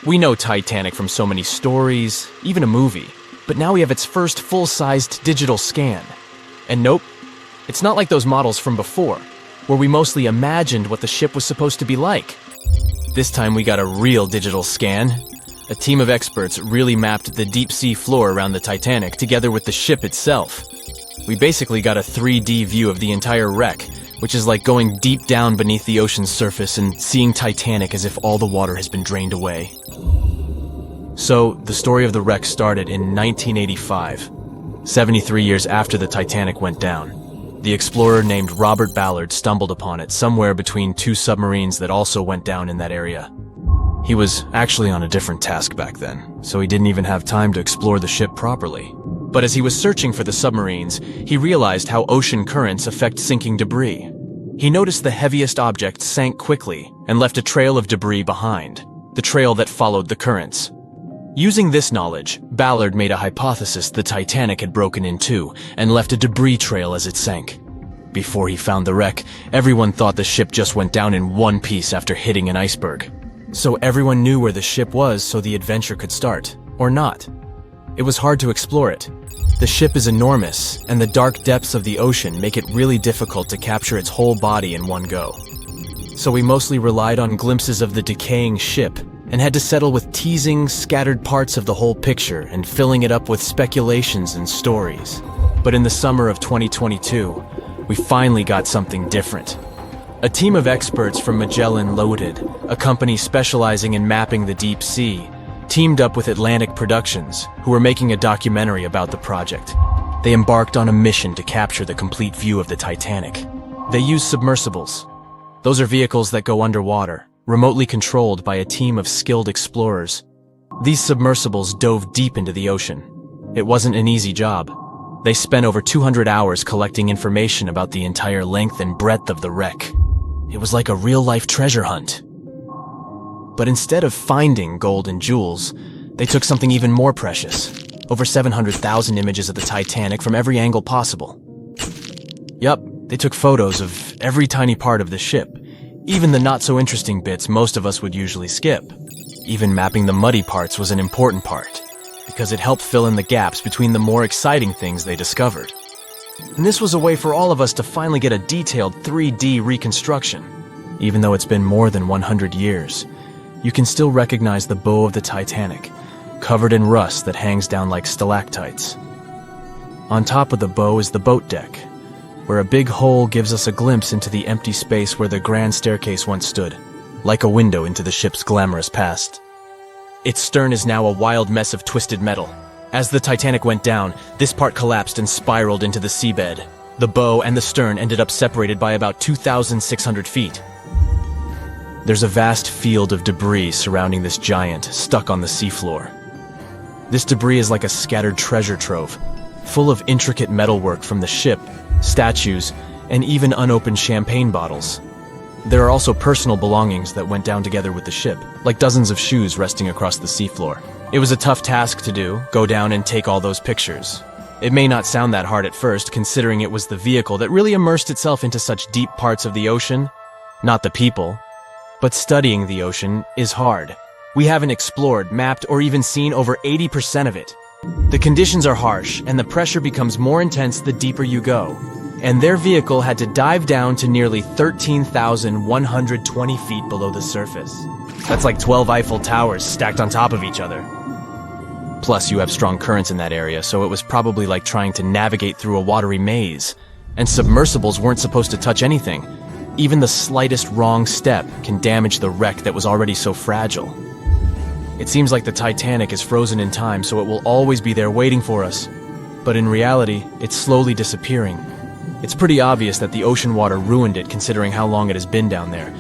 We know Titanic from so many stories, even a movie, but now we have its first full-sized digital scan. And nope, it's not like those models from before, where we mostly imagined what the ship was supposed to be like. This time we got a real digital scan. A team of experts really mapped the deep-sea floor around the Titanic together with the ship itself. We basically got a 3D view of the entire wreck, which is like going deep down beneath the ocean's surface and seeing Titanic as if all the water has been drained away. So, the story of the wreck started in 1985, 73 years after the Titanic went down. The explorer named Robert Ballard stumbled upon it somewhere between two submarines that also went down in that area. He was actually on a different task back then, so he didn't even have time to explore the ship properly. But as he was searching for the submarines, he realized how ocean currents affect sinking debris. He noticed the heaviest object sank quickly and left a trail of debris behind, the trail that followed the currents. Using this knowledge, Ballard made a hypothesis the Titanic had broken in two and left a debris trail as it sank. Before he found the wreck, everyone thought the ship just went down in one piece after hitting an iceberg. So everyone knew where the ship was so the adventure could start, or not. It was hard to explore it. The ship is enormous, and the dark depths of the ocean make it really difficult to capture its whole body in one go. So we mostly relied on glimpses of the decaying ship, and had to settle with teasing scattered parts of the whole picture and filling it up with speculations and stories. But in the summer of 2022, we finally got something different. A team of experts from Magellan Loaded, a company specializing in mapping the deep sea, teamed up with Atlantic Productions, who were making a documentary about the project. They embarked on a mission to capture the complete view of the Titanic. They used submersibles. Those are vehicles that go underwater, remotely controlled by a team of skilled explorers. These submersibles dove deep into the ocean. It wasn't an easy job. They spent over 200 hours collecting information about the entire length and breadth of the wreck. It was like a real-life treasure hunt. But instead of finding gold and jewels, they took something even more precious. Over 700,000 images of the Titanic from every angle possible. Yup, they took photos of every tiny part of the ship, even the not-so-interesting bits most of us would usually skip. Even mapping the muddy parts was an important part, because it helped fill in the gaps between the more exciting things they discovered. And this was a way for all of us to finally get a detailed 3D reconstruction. Even though it's been more than 100 years, you can still recognize the bow of the Titanic, covered in rust that hangs down like stalactites. On top of the bow is the boat deck, where a big hole gives us a glimpse into the empty space where the grand staircase once stood, like a window into the ship's glamorous past. Its stern is now a wild mess of twisted metal. As the Titanic went down, this part collapsed and spiraled into the seabed. The bow and the stern ended up separated by about 2,600 feet. There's a vast field of debris surrounding this giant, stuck on the seafloor. This debris is like a scattered treasure trove, full of intricate metalwork from the ship, statues, and even unopened champagne bottles. There are also personal belongings that went down together with the ship, like dozens of shoes resting across the seafloor. It was a tough task to do, go down and take all those pictures. It may not sound that hard at first, considering it was the vehicle that really immersed itself into such deep parts of the ocean, not the people. But studying the ocean is hard. We haven't explored, mapped, or even seen over 80% of it. The conditions are harsh, and the pressure becomes more intense the deeper you go. And their vehicle had to dive down to nearly 13,120 feet below the surface. That's like 12 Eiffel Towers stacked on top of each other. Plus, you have strong currents in that area, so it was probably like trying to navigate through a watery maze. And submersibles weren't supposed to touch anything. Even the slightest wrong step can damage the wreck that was already so fragile. It seems like the Titanic is frozen in time, so it will always be there waiting for us. But in reality, it's slowly disappearing. It's pretty obvious that the ocean water ruined it considering how long it has been down there.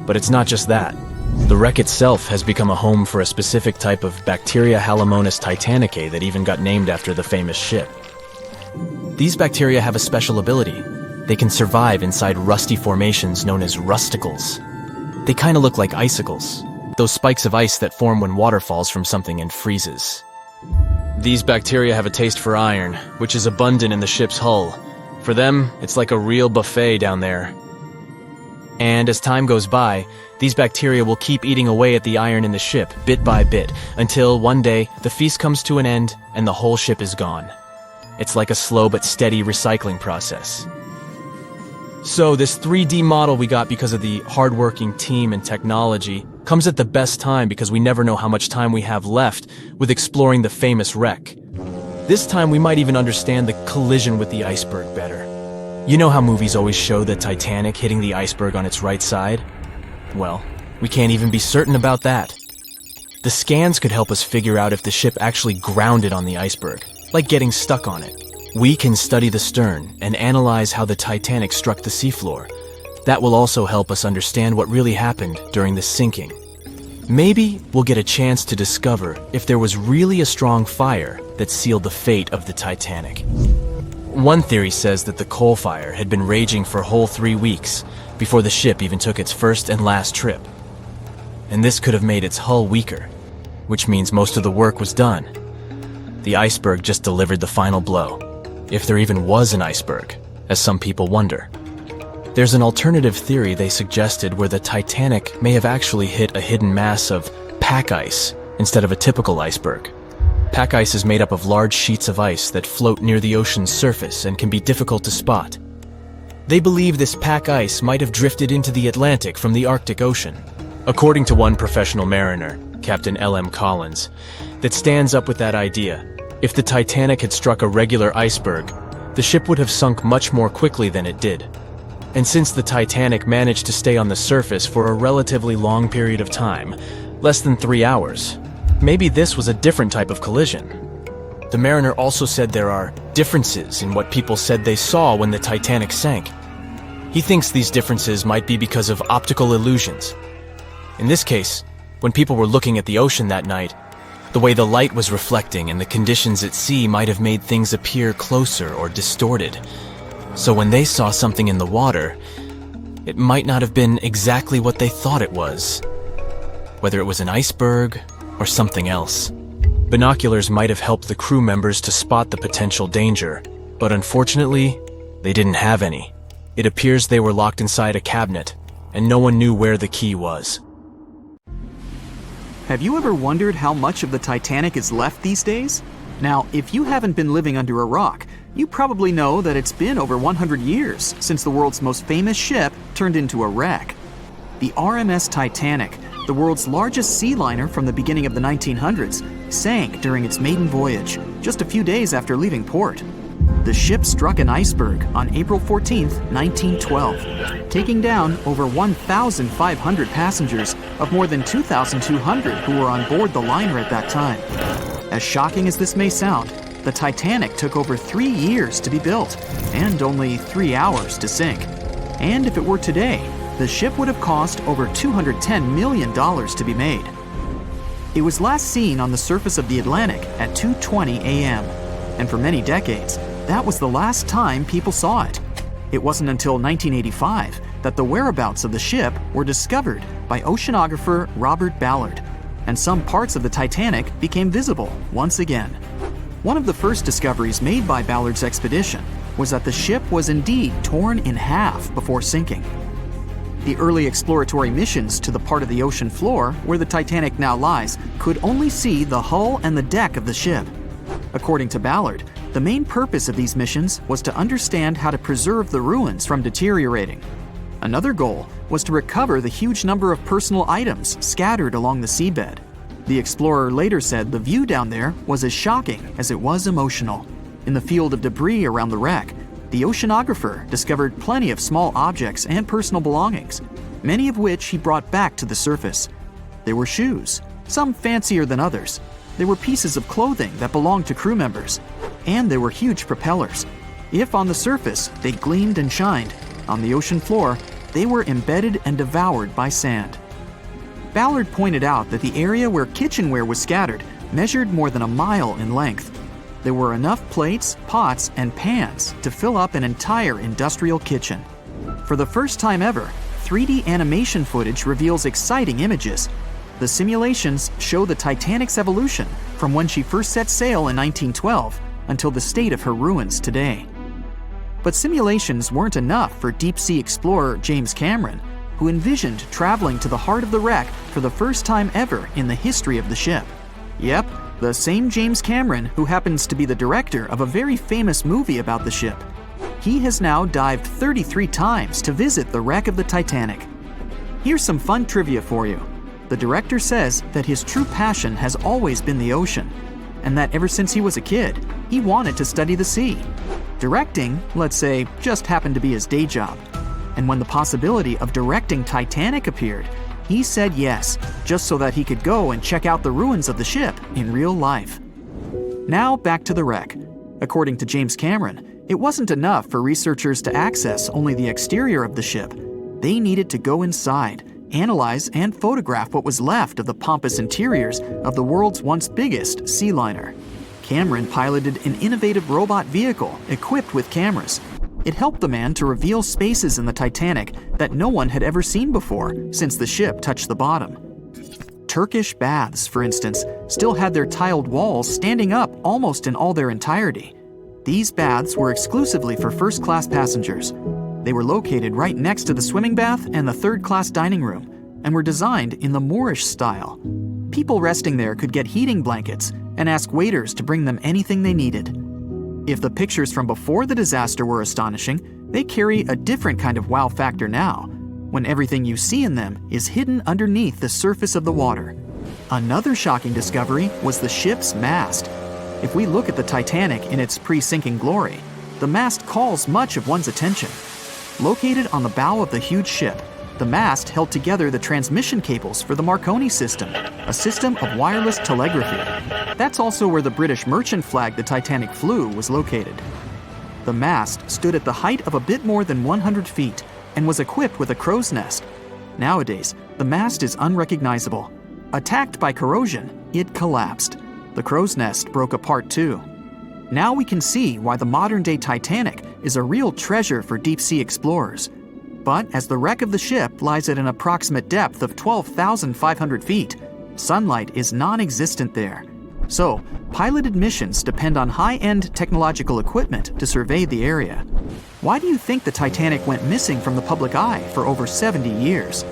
But it's not just that. The wreck itself has become a home for a specific type of Bacteria Halomonas titanicae that even got named after the famous ship. These bacteria have a special ability. They can survive inside rusty formations known as rusticles. They kind of look like icicles, those spikes of ice that form when water falls from something and freezes. These bacteria have a taste for iron, which is abundant in the ship's hull. For them, it's like a real buffet down there. And as time goes by, These bacteria will keep eating away at the iron in the ship, bit by bit, until one day the feast comes to an end and the whole ship is gone. It's like a slow but steady recycling process. So this 3D model we got because of the hardworking team and technology comes at the best time because we never know how much time we have left with exploring the famous wreck. This time we might even understand the collision with the iceberg better. You know how movies always show the Titanic hitting the iceberg on its right side? Well, we can't even be certain about that. The scans could help us figure out if the ship actually grounded on the iceberg, like getting stuck on it. We can study the stern and analyze how the Titanic struck the seafloor. That will also help us understand what really happened during the sinking. Maybe we'll get a chance to discover if there was really a strong fire that sealed the fate of the Titanic. One theory says that the coal fire had been raging for a whole 3 weeks before the ship even took its first and last trip. And this could have made its hull weaker, which means most of the work was done. The iceberg just delivered the final blow, if there even was an iceberg, as some people wonder. There's an alternative theory they suggested where the Titanic may have actually hit a hidden mass of pack ice instead of a typical iceberg. Pack ice is made up of large sheets of ice that float near the ocean's surface and can be difficult to spot. They believe this pack ice might have drifted into the Atlantic from the Arctic Ocean. According to one professional mariner, Captain L.M. Collins, that stands up with that idea. If the Titanic had struck a regular iceberg, the ship would have sunk much more quickly than it did. And since the Titanic managed to stay on the surface for a relatively long period of time, less than 3 hours, maybe this was a different type of collision. The mariner also said there are differences in what people said they saw when the Titanic sank. He thinks these differences might be because of optical illusions. In this case, when people were looking at the ocean that night, the way the light was reflecting and the conditions at sea might have made things appear closer or distorted. So when they saw something in the water, it might not have been exactly what they thought it was. Whether it was an iceberg or something else. Binoculars might have helped the crew members to spot the potential danger, but unfortunately, they didn't have any. It appears they were locked inside a cabinet, and no one knew where the key was. Have you ever wondered how much of the Titanic is left these days? Now, if you haven't been living under a rock, you probably know that it's been over 100 years since the world's most famous ship turned into a wreck. The RMS Titanic, the world's largest sea liner from the beginning of the 1900s, sank during its maiden voyage, just a few days after leaving port. The ship struck an iceberg on April 14, 1912, taking down over 1,500 passengers of more than 2,200 who were on board the liner at that time. As shocking as this may sound, the Titanic took over 3 years to be built and only 3 hours to sink. And if it were today, the ship would have cost over $210 million to be made. It was last seen on the surface of the Atlantic at 2:20 a.m., and for many decades, that was the last time people saw it. It wasn't until 1985 that the whereabouts of the ship were discovered by oceanographer Robert Ballard, and some parts of the Titanic became visible once again. One of the first discoveries made by Ballard's expedition was that the ship was indeed torn in half before sinking. The early exploratory missions to the part of the ocean floor where the Titanic now lies could only see the hull and the deck of the ship. According to Ballard, the main purpose of these missions was to understand how to preserve the ruins from deteriorating. Another goal was to recover the huge number of personal items scattered along the seabed. The explorer later said the view down there was as shocking as it was emotional. In the field of debris around the wreck, the oceanographer discovered plenty of small objects and personal belongings, many of which he brought back to the surface. There were shoes, some fancier than others. There were pieces of clothing that belonged to crew members, and there were huge propellers. If on the surface they gleamed and shined, on the ocean floor they were embedded and devoured by sand. Ballard pointed out that the area where kitchenware was scattered measured more than a mile in length. There were enough plates, pots, and pans to fill up an entire industrial kitchen. For the first time ever, 3D animation footage reveals exciting images. The simulations show the Titanic's evolution from when she first set sail in 1912 until the state of her ruins today. But simulations weren't enough for deep-sea explorer James Cameron. who envisioned traveling to the heart of the wreck for the first time ever in the history of the ship. Yep, the same James Cameron who happens to be the director of a very famous movie about the ship. He has now dived 33 times to visit the wreck of the Titanic. Here's some fun trivia for you. The director says that his true passion has always been the ocean, and that ever since he was a kid, he wanted to study the sea. Directing, let's say, just happened to be his day job. And when the possibility of directing Titanic appeared, he said yes, just so that he could go and check out the ruins of the ship in real life. Now back to the wreck. According to James Cameron, it wasn't enough for researchers to access only the exterior of the ship. They needed to go inside, analyze and photograph what was left of the pompous interiors of the world's once biggest sea liner. Cameron piloted an innovative robot vehicle equipped with cameras. It helped the man to reveal spaces in the Titanic that no one had ever seen before since the ship touched the bottom. Turkish baths, for instance, still had their tiled walls standing up almost in all their entirety. These baths were exclusively for first-class passengers. They were located right next to the swimming bath and the third-class dining room, and were designed in the Moorish style. People resting there could get heating blankets and ask waiters to bring them anything they needed. If the pictures from before the disaster were astonishing, they carry a different kind of wow factor now, when everything you see in them is hidden underneath the surface of the water. Another shocking discovery was the ship's mast. If we look at the Titanic in its pre-sinking glory, the mast calls much of one's attention. Located on the bow of the huge ship, the mast held together the transmission cables for the Marconi system, a system of wireless telegraphy. That's also where the British merchant flag the Titanic flew was located. The mast stood at the height of a bit more than 100 feet and was equipped with a crow's nest. Nowadays, the mast is unrecognizable. Attacked by corrosion, it collapsed. The crow's nest broke apart too. Now we can see why the modern-day Titanic is a real treasure for deep-sea explorers. But as the wreck of the ship lies at an approximate depth of 12,500 feet, sunlight is non-existent there. So, piloted missions depend on high-end technological equipment to survey the area. Why do you think the Titanic went missing from the public eye for over 70 years?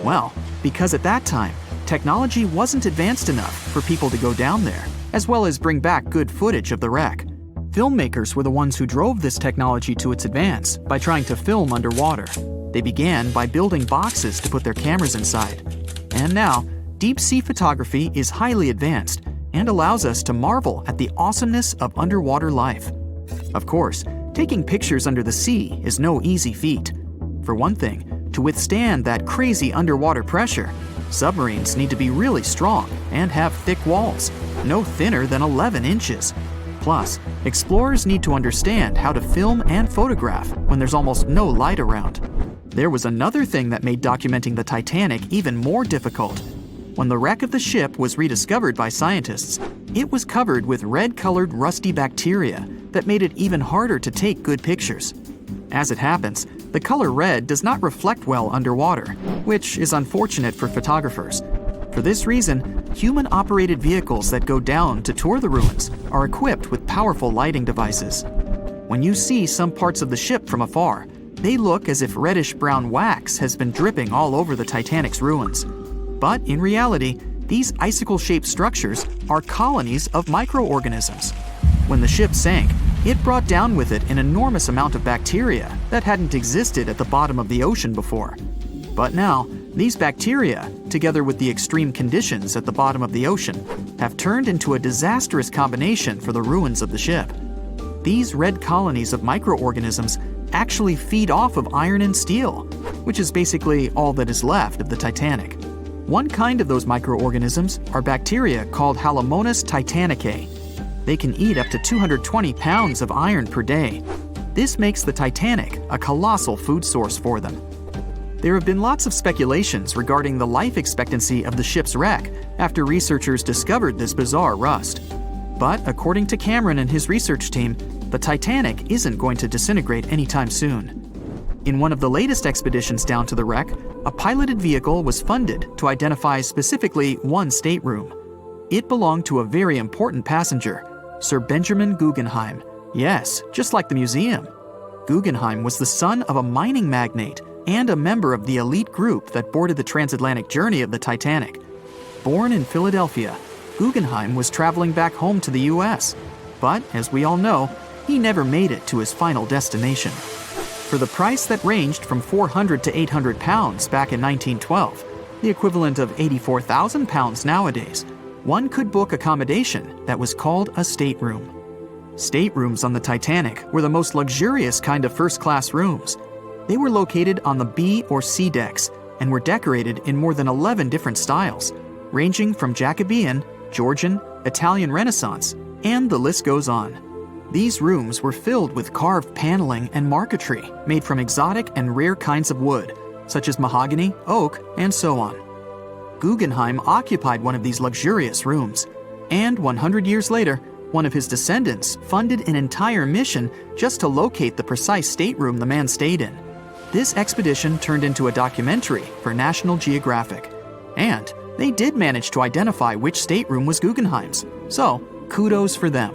Well, because at that time, technology wasn't advanced enough for people to go down there, as well as bring back good footage of the wreck. Filmmakers were the ones who drove this technology to its advance by trying to film underwater. They began by building boxes to put their cameras inside. And now, deep-sea photography is highly advanced and allows us to marvel at the awesomeness of underwater life. Of course, taking pictures under the sea is no easy feat. For one thing, to withstand that crazy underwater pressure, submarines need to be really strong and have thick walls, no thinner than 11 inches. Plus, explorers need to understand how to film and photograph when there's almost no light around. There was another thing that made documenting the Titanic even more difficult. When the wreck of the ship was rediscovered by scientists, it was covered with red-colored rusty bacteria that made it even harder to take good pictures. As it happens, the color red does not reflect well underwater, which is unfortunate for photographers. For this reason, human-operated vehicles that go down to tour the ruins are equipped with powerful lighting devices. When you see some parts of the ship from afar, they look as if reddish-brown wax has been dripping all over the Titanic's ruins. But in reality, these icicle-shaped structures are colonies of microorganisms. When the ship sank, it brought down with it an enormous amount of bacteria that hadn't existed at the bottom of the ocean before. But now, these bacteria, together with the extreme conditions at the bottom of the ocean, have turned into a disastrous combination for the ruins of the ship. These red colonies of microorganisms actually feed off of iron and steel, which is basically all that is left of the Titanic. One kind of those microorganisms are bacteria called Halomonas titanicae. They can eat up to 220 pounds of iron per day. This makes the Titanic a colossal food source for them. There have been lots of speculations regarding the life expectancy of the ship's wreck after researchers discovered this bizarre rust. But according to Cameron and his research team, the Titanic isn't going to disintegrate anytime soon. In one of the latest expeditions down to the wreck, a piloted vehicle was funded to identify specifically one stateroom. It belonged to a very important passenger, Sir Benjamin Guggenheim. Yes, just like the museum. Guggenheim was the son of a mining magnate and a member of the elite group that boarded the transatlantic journey of the Titanic. Born in Philadelphia, Guggenheim was traveling back home to the US. But, as we all know, he never made it to his final destination. For the price that ranged from 400 to 800 pounds back in 1912, the equivalent of 84,000 pounds nowadays, one could book accommodation that was called a stateroom. Staterooms on the Titanic were the most luxurious kind of first-class rooms. They were located on the B or C decks and were decorated in more than 11 different styles, ranging from Jacobean, Georgian, Italian Renaissance, and the list goes on. These rooms were filled with carved paneling and marquetry made from exotic and rare kinds of wood, such as mahogany, oak, and so on. Guggenheim occupied one of these luxurious rooms, and 100 years later, one of his descendants funded an entire mission just to locate the precise stateroom the man stayed in. This expedition turned into a documentary for National Geographic, and they did manage to identify which stateroom was Guggenheim's, so kudos for them.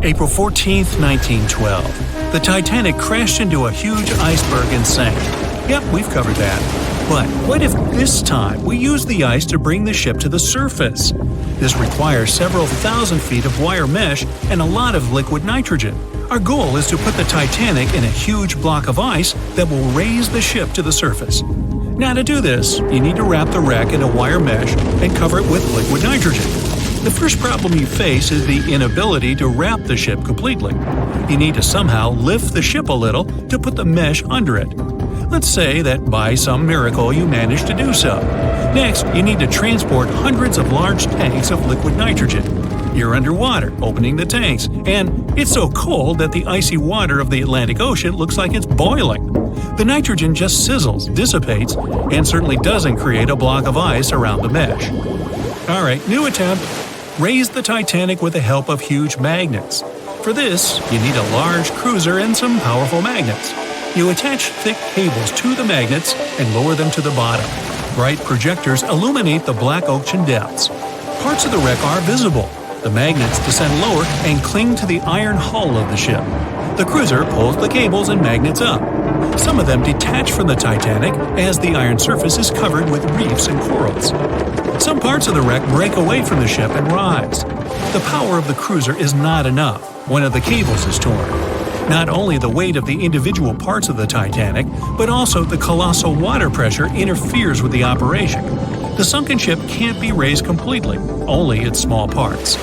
April 14th, 1912. The Titanic crashed into a huge iceberg and sank. Yep, we've covered that. But what if this time we use the ice to bring the ship to the surface? This requires several thousand feet of wire mesh and a lot of liquid nitrogen. Our goal is to put the Titanic in a huge block of ice that will raise the ship to the surface. Now to do this, you need to wrap the wreck in a wire mesh and cover it with liquid nitrogen. The first problem you face is the inability to wrap the ship completely. You need to somehow lift the ship a little to put the mesh under it. Let's say that by some miracle you manage to do so. Next, you need to transport hundreds of large tanks of liquid nitrogen. You're underwater, opening the tanks, and it's so cold that the icy water of the Atlantic Ocean looks like it's boiling. The nitrogen just sizzles, dissipates, and certainly doesn't create a block of ice around the mesh. Alright, new attempt. Raise the Titanic with the help of huge magnets. For this, you need a large cruiser and some powerful magnets. You attach thick cables to the magnets and lower them to the bottom. Bright projectors illuminate the black ocean depths. Parts of the wreck are visible. The magnets descend lower and cling to the iron hull of the ship. The cruiser pulls the cables and magnets up. Some of them detach from the Titanic as the iron surface is covered with reefs and corals. Some parts of the wreck break away from the ship and rise. The power of the cruiser is not enough. One of the cables is torn. Not only the weight of the individual parts of the Titanic, but also the colossal water pressure interferes with the operation. The sunken ship can't be raised completely, only its small parts.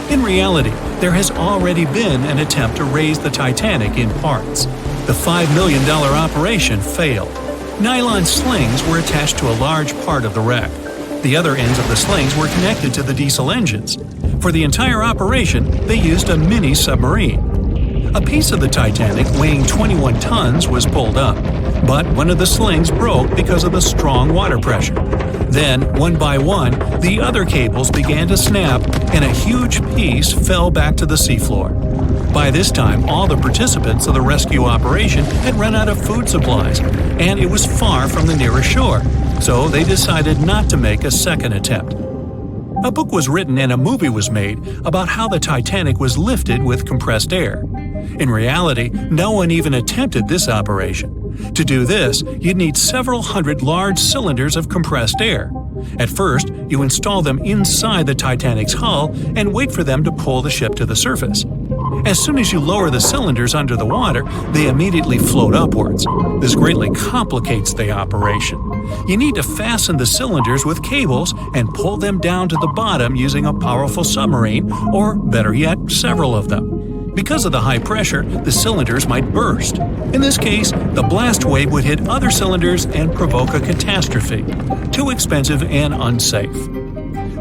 In reality, there has already been an attempt to raise the Titanic in parts. The $5 million operation failed. Nylon slings were attached to a large part of the wreck. The other ends of the slings were connected to the diesel engines. For the entire operation, they used a mini submarine. A piece of the Titanic weighing 21 tons was pulled up, but one of the slings broke because of the strong water pressure. Then, one by one, the other cables began to snap, and a huge piece fell back to the seafloor. By this time, all the participants of the rescue operation had run out of food supplies, and it was far from the nearest shore, so they decided not to make a second attempt. A book was written and a movie was made about how the Titanic was lifted with compressed air. In reality, no one even attempted this operation. To do this, you'd need several hundred large cylinders of compressed air. At first, you install them inside the Titanic's hull and wait for them to pull the ship to the surface. As soon as you lower the cylinders under the water, they immediately float upwards. This greatly complicates the operation. You need to fasten the cylinders with cables and pull them down to the bottom using a powerful submarine, or better yet, several of them. Because of the high pressure, the cylinders might burst. In this case, the blast wave would hit other cylinders and provoke a catastrophe. Too expensive and unsafe.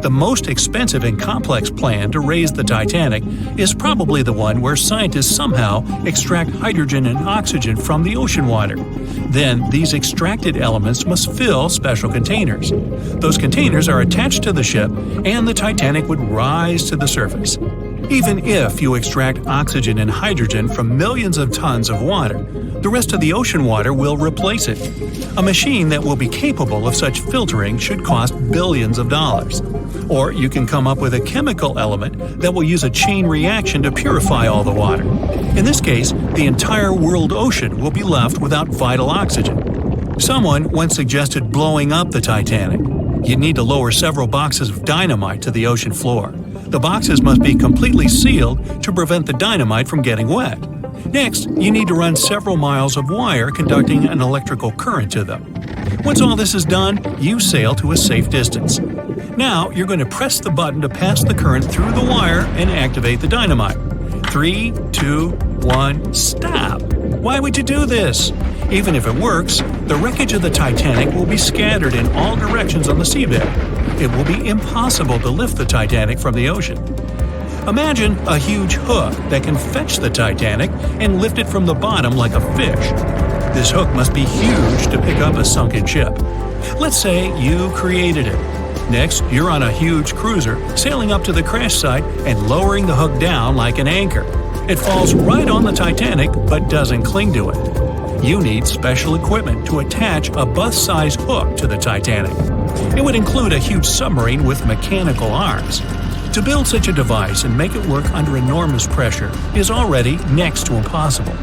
The most expensive and complex plan to raise the Titanic is probably the one where scientists somehow extract hydrogen and oxygen from the ocean water. Then, these extracted elements must fill special containers. Those containers are attached to the ship, and the Titanic would rise to the surface. Even if you extract oxygen and hydrogen from millions of tons of water, the rest of the ocean water will replace it. A machine that will be capable of such filtering should cost billions of dollars. Or you can come up with a chemical element that will use a chain reaction to purify all the water. In this case, the entire world ocean will be left without vital oxygen. Someone once suggested blowing up the Titanic. You'd need to lower several boxes of dynamite to the ocean floor. The boxes must be completely sealed to prevent the dynamite from getting wet. Next, you need to run several miles of wire conducting an electrical current to them. Once all this is done, you sail to a safe distance. Now, you're going to press the button to pass the current through the wire and activate the dynamite. 3, 2, 1, stop! Why would you do this? Even if it works, the wreckage of the Titanic will be scattered in all directions on the seabed. It will be impossible to lift the Titanic from the ocean. Imagine a huge hook that can fetch the Titanic and lift it from the bottom like a fish. This hook must be huge to pick up a sunken ship. Let's say you created it. Next, you're on a huge cruiser, sailing up to the crash site and lowering the hook down like an anchor. It falls right on the Titanic but doesn't cling to it. You need special equipment to attach a bus-sized hook to the Titanic. It would include a huge submarine with mechanical arms. To build such a device and make it work under enormous pressure is already next to impossible.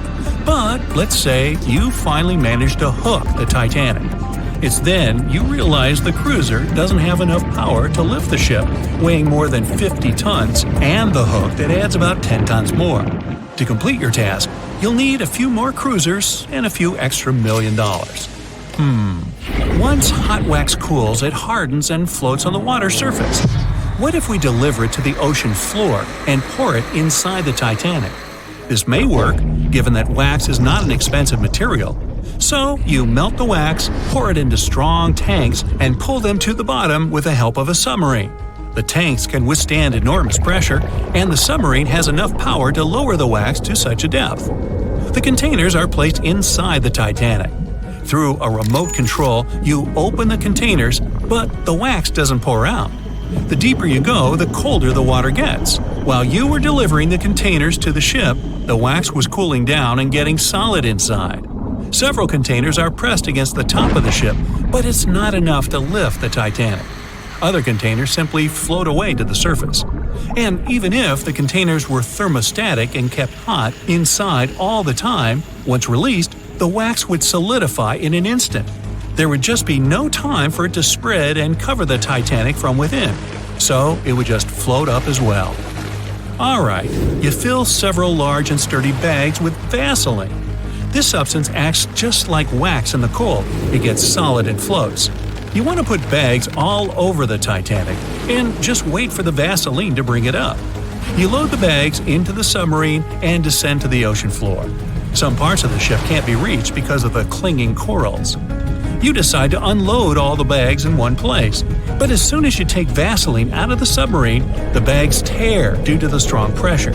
But let's say you finally managed to hook the Titanic. It's then you realize the cruiser doesn't have enough power to lift the ship, weighing more than 50 tons, and the hook that adds about 10 tons more. To complete your task, you'll need a few more cruisers and a few extra $1 million. Once hot wax cools, it hardens and floats on the water surface. What if we deliver it to the ocean floor and pour it inside the Titanic? This may work, given that wax is not an expensive material. So, you melt the wax, pour it into strong tanks, and pull them to the bottom with the help of a submarine. The tanks can withstand enormous pressure, and the submarine has enough power to lower the wax to such a depth. The containers are placed inside the Titanic. Through a remote control, you open the containers, but the wax doesn't pour out. The deeper you go, the colder the water gets. While you were delivering the containers to the ship, the wax was cooling down and getting solid inside. Several containers are pressed against the top of the ship, but it's not enough to lift the Titanic. Other containers simply float away to the surface. And even if the containers were thermostatic and kept hot inside all the time, once released, the wax would solidify in an instant. There would just be no time for it to spread and cover the Titanic from within, so it would just float up as well. Alright, you fill several large and sturdy bags with Vaseline. This substance acts just like wax in the cold. It gets solid and floats. You want to put bags all over the Titanic and just wait for the Vaseline to bring it up. You load the bags into the submarine and descend to the ocean floor. Some parts of the ship can't be reached because of the clinging corals. You decide to unload all the bags in one place, but as soon as you take Vaseline out of the submarine, the bags tear due to the strong pressure.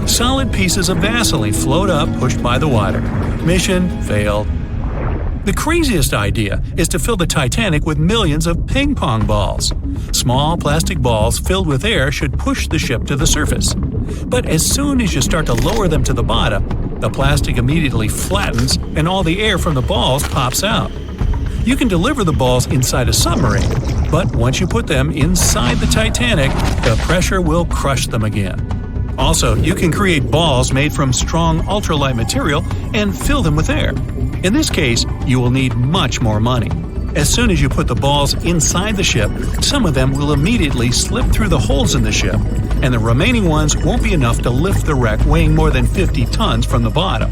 Solid pieces of Vaseline float up, pushed by the water. Mission failed. The craziest idea is to fill the Titanic with millions of ping pong balls. Small plastic balls filled with air should push the ship to the surface. But as soon as you start to lower them to the bottom, the plastic immediately flattens and all the air from the balls pops out. You can deliver the balls inside a submarine, but once you put them inside the Titanic, the pressure will crush them again. Also, you can create balls made from strong ultralight material and fill them with air. In this case, you will need much more money. As soon as you put the balls inside the ship, some of them will immediately slip through the holes in the ship, and the remaining ones won't be enough to lift the wreck weighing more than 50 tons from the bottom.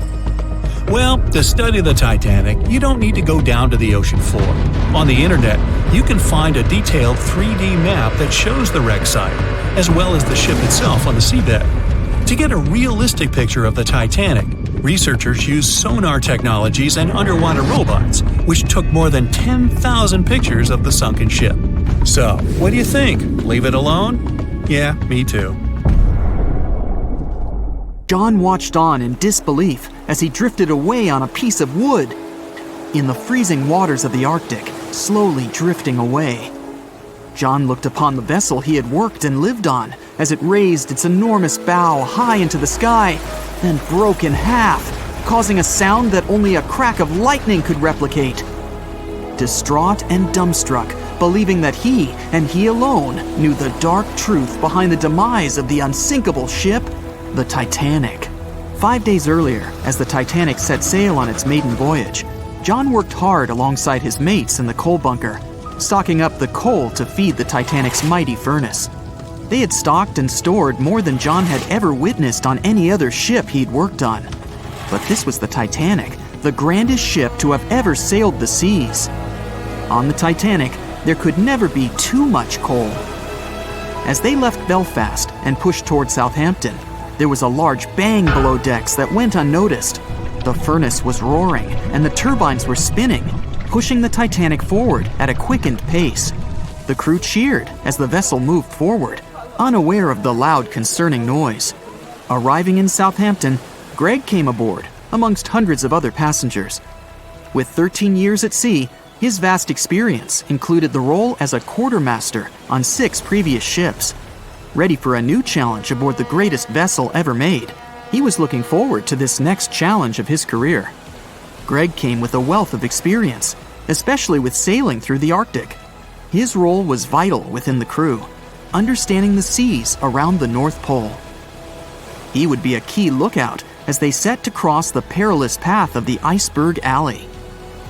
Well, to study the Titanic, you don't need to go down to the ocean floor. On the internet, you can find a detailed 3D map that shows the wreck site, as well as the ship itself on the seabed. To get a realistic picture of the Titanic, researchers used sonar technologies and underwater robots, which took more than 10,000 pictures of the sunken ship. So, what do you think? Leave it alone? Yeah, me too. John watched on in disbelief as he drifted away on a piece of wood. In the freezing waters of the Arctic, slowly drifting away. John looked upon the vessel he had worked and lived on as it raised its enormous bow high into the sky, then broke in half, causing a sound that only a crack of lightning could replicate. Distraught and dumbstruck, believing that he, and he alone, knew the dark truth behind the demise of the unsinkable ship, the Titanic. 5 days earlier, as the Titanic set sail on its maiden voyage, John worked hard alongside his mates in the coal bunker, stocking up the coal to feed the Titanic's mighty furnace. They had stocked and stored more than John had ever witnessed on any other ship he'd worked on. But this was the Titanic, the grandest ship to have ever sailed the seas. On the Titanic, there could never be too much coal. As they left Belfast and pushed toward Southampton, there was a large bang below decks that went unnoticed. The furnace was roaring and the turbines were spinning, pushing the Titanic forward at a quickened pace. The crew cheered as the vessel moved forward, unaware of the loud, concerning noise. Arriving in Southampton, Greg came aboard, amongst hundreds of other passengers. With 13 years at sea, his vast experience included the role as a quartermaster on 6 previous ships. Ready for a new challenge aboard the greatest vessel ever made, he was looking forward to this next challenge of his career. Greg came with a wealth of experience, especially with sailing through the Arctic. His role was vital within the crew, understanding the seas around the North Pole. He would be a key lookout as they set to cross the perilous path of the Iceberg Alley.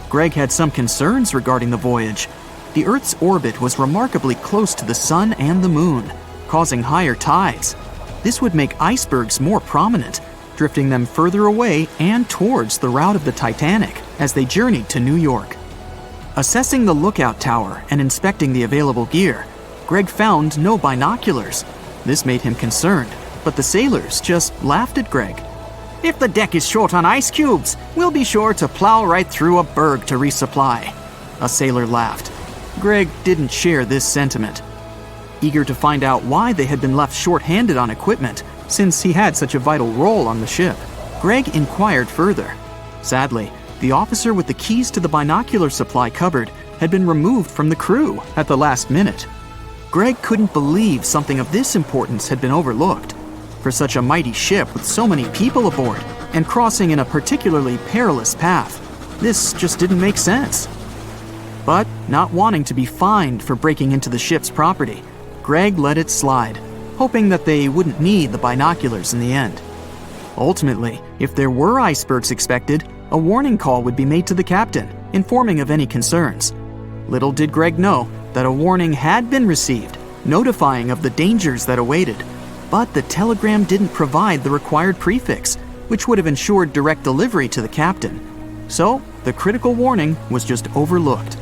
Greg had some concerns regarding the voyage. The Earth's orbit was remarkably close to the Sun and the Moon, causing higher tides. This would make icebergs more prominent, drifting them further away and towards the route of the Titanic as they journeyed to New York. Assessing the lookout tower and inspecting the available gear, Greg found no binoculars. This made him concerned, but the sailors just laughed at Greg. "If the deck is short on ice cubes, we'll be sure to plow right through a berg to resupply." A sailor laughed. Greg didn't share this sentiment. Eager to find out why they had been left short-handed on equipment, since he had such a vital role on the ship, Greg inquired further. Sadly, the officer with the keys to the binocular supply cupboard had been removed from the crew at the last minute. Greg couldn't believe something of this importance had been overlooked. For such a mighty ship with so many people aboard and crossing in a particularly perilous path, this just didn't make sense. But not wanting to be fined for breaking into the ship's property, Greg let it slide, hoping that they wouldn't need the binoculars in the end. Ultimately, if there were icebergs expected, a warning call would be made to the captain, informing of any concerns. Little did Greg know that a warning had been received, notifying of the dangers that awaited. But the telegram didn't provide the required prefix, which would have ensured direct delivery to the captain. So, the critical warning was just overlooked.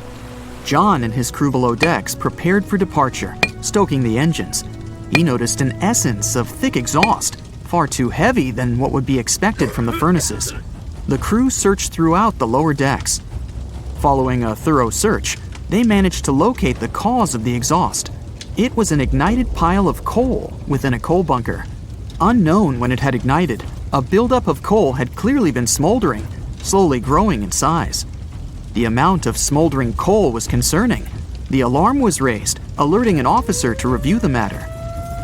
John and his crew below decks prepared for departure, stoking the engines. He noticed an essence of thick exhaust, far too heavy than what would be expected from the furnaces. The crew searched throughout the lower decks. Following a thorough search, they managed to locate the cause of the exhaust. It was an ignited pile of coal within a coal bunker. Unknown when it had ignited, a buildup of coal had clearly been smoldering, slowly growing in size. The amount of smoldering coal was concerning. The alarm was raised, alerting an officer to review the matter.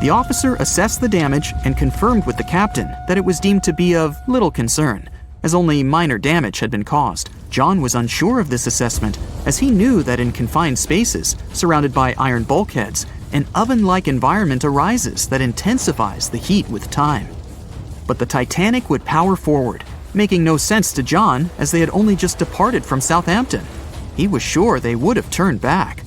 The officer assessed the damage and confirmed with the captain that it was deemed to be of little concern, as only minor damage had been caused. John was unsure of this assessment, as he knew that in confined spaces, surrounded by iron bulkheads, an oven-like environment arises that intensifies the heat with time. But the Titanic would power forward, making no sense to John as they had only just departed from Southampton. He was sure they would have turned back.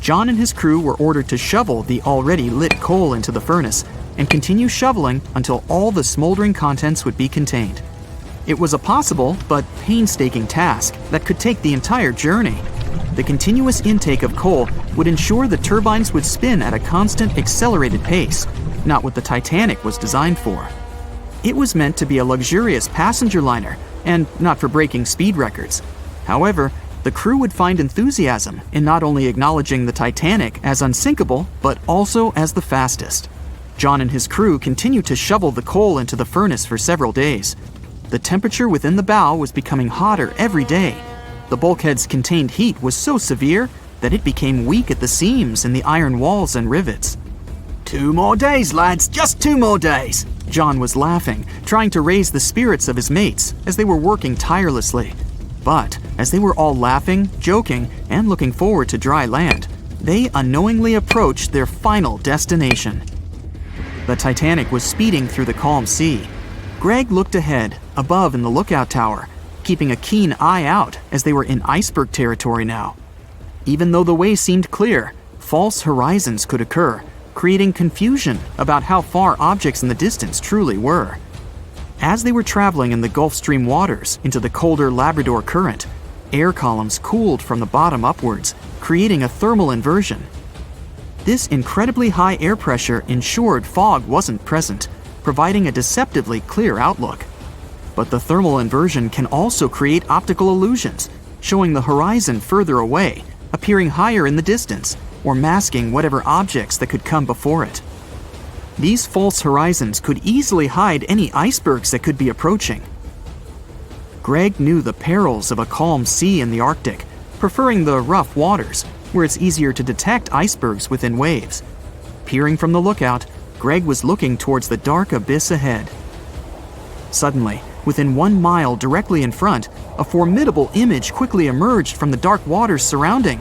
John and his crew were ordered to shovel the already lit coal into the furnace and continue shoveling until all the smoldering contents would be contained. It was a possible but painstaking task that could take the entire journey. The continuous intake of coal would ensure the turbines would spin at a constant, accelerated pace, not what the Titanic was designed for. It was meant to be a luxurious passenger liner and not for breaking speed records. However, the crew would find enthusiasm in not only acknowledging the Titanic as unsinkable, but also as the fastest. John and his crew continued to shovel the coal into the furnace for several days. The temperature within the bow was becoming hotter every day. The bulkhead's contained heat was so severe that it became weak at the seams in the iron walls and rivets. "2 more days, lads, just 2 more days!" John was laughing, trying to raise the spirits of his mates as they were working tirelessly. But as they were all laughing, joking, and looking forward to dry land, they unknowingly approached their final destination. The Titanic was speeding through the calm sea. Greg looked ahead, above in the lookout tower, keeping a keen eye out as they were in iceberg territory now. Even though the way seemed clear, false horizons could occur, creating confusion about how far objects in the distance truly were. As they were traveling in the Gulf Stream waters into the colder Labrador Current, air columns cooled from the bottom upwards, creating a thermal inversion. This incredibly high air pressure ensured fog wasn't present, providing a deceptively clear outlook. But the thermal inversion can also create optical illusions, showing the horizon further away, appearing higher in the distance, or masking whatever objects that could come before it. These false horizons could easily hide any icebergs that could be approaching. Greg knew the perils of a calm sea in the Arctic, preferring the rough waters, where it's easier to detect icebergs within waves. Peering from the lookout, Greg was looking towards the dark abyss ahead. Suddenly, within 1 mile directly in front, a formidable image quickly emerged from the dark waters surrounding.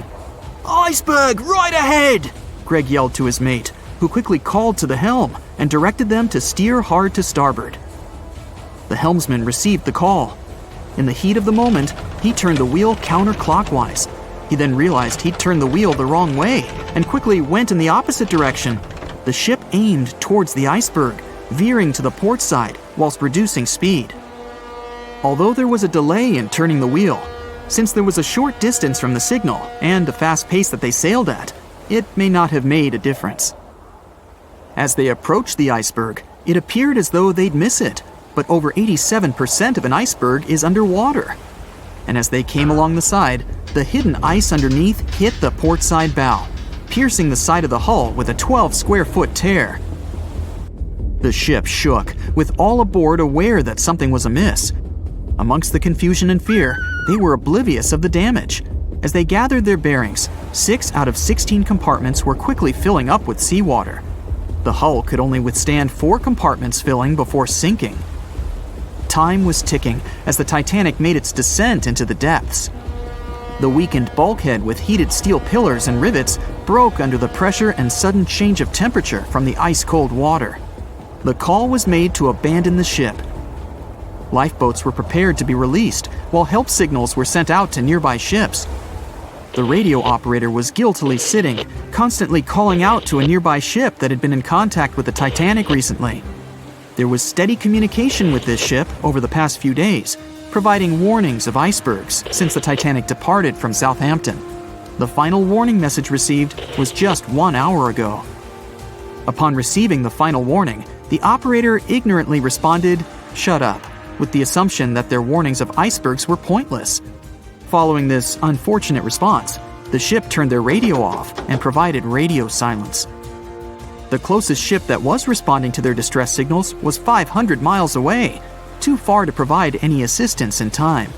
"Iceberg right ahead!" Greg yelled to his mate, who quickly called to the helm and directed them to steer hard to starboard. The helmsman received the call. In the heat of the moment, he turned the wheel counterclockwise. He then realized he'd turned the wheel the wrong way and quickly went in the opposite direction. The ship aimed towards the iceberg, veering to the port side whilst reducing speed. Although there was a delay in turning the wheel, since there was a short distance from the signal and the fast pace that they sailed at, it may not have made a difference. As they approached the iceberg, it appeared as though they'd miss it, but over 87% of an iceberg is underwater. And as they came along the side, the hidden ice underneath hit the port side bow, piercing the side of the hull with a 12-square-foot tear. The ship shook, with all aboard aware that something was amiss. Amongst the confusion and fear, they were oblivious of the damage. As they gathered their bearings, 6 out of 16 compartments were quickly filling up with seawater. The hull could only withstand 4 compartments filling before sinking. Time was ticking as the Titanic made its descent into the depths. The weakened bulkhead with heated steel pillars and rivets broke under the pressure and sudden change of temperature from the ice-cold water. The call was made to abandon the ship. Lifeboats were prepared to be released, while help signals were sent out to nearby ships. The radio operator was guiltily sitting, constantly calling out to a nearby ship that had been in contact with the Titanic recently. There was steady communication with this ship over the past few days, providing warnings of icebergs since the Titanic departed from Southampton. The final warning message received was just 1 hour ago. Upon receiving the final warning, the operator ignorantly responded, "Shut up," with the assumption that their warnings of icebergs were pointless. Following this unfortunate response, the ship turned their radio off and provided radio silence. The closest ship that was responding to their distress signals was 500 miles away, too far to provide any assistance in time.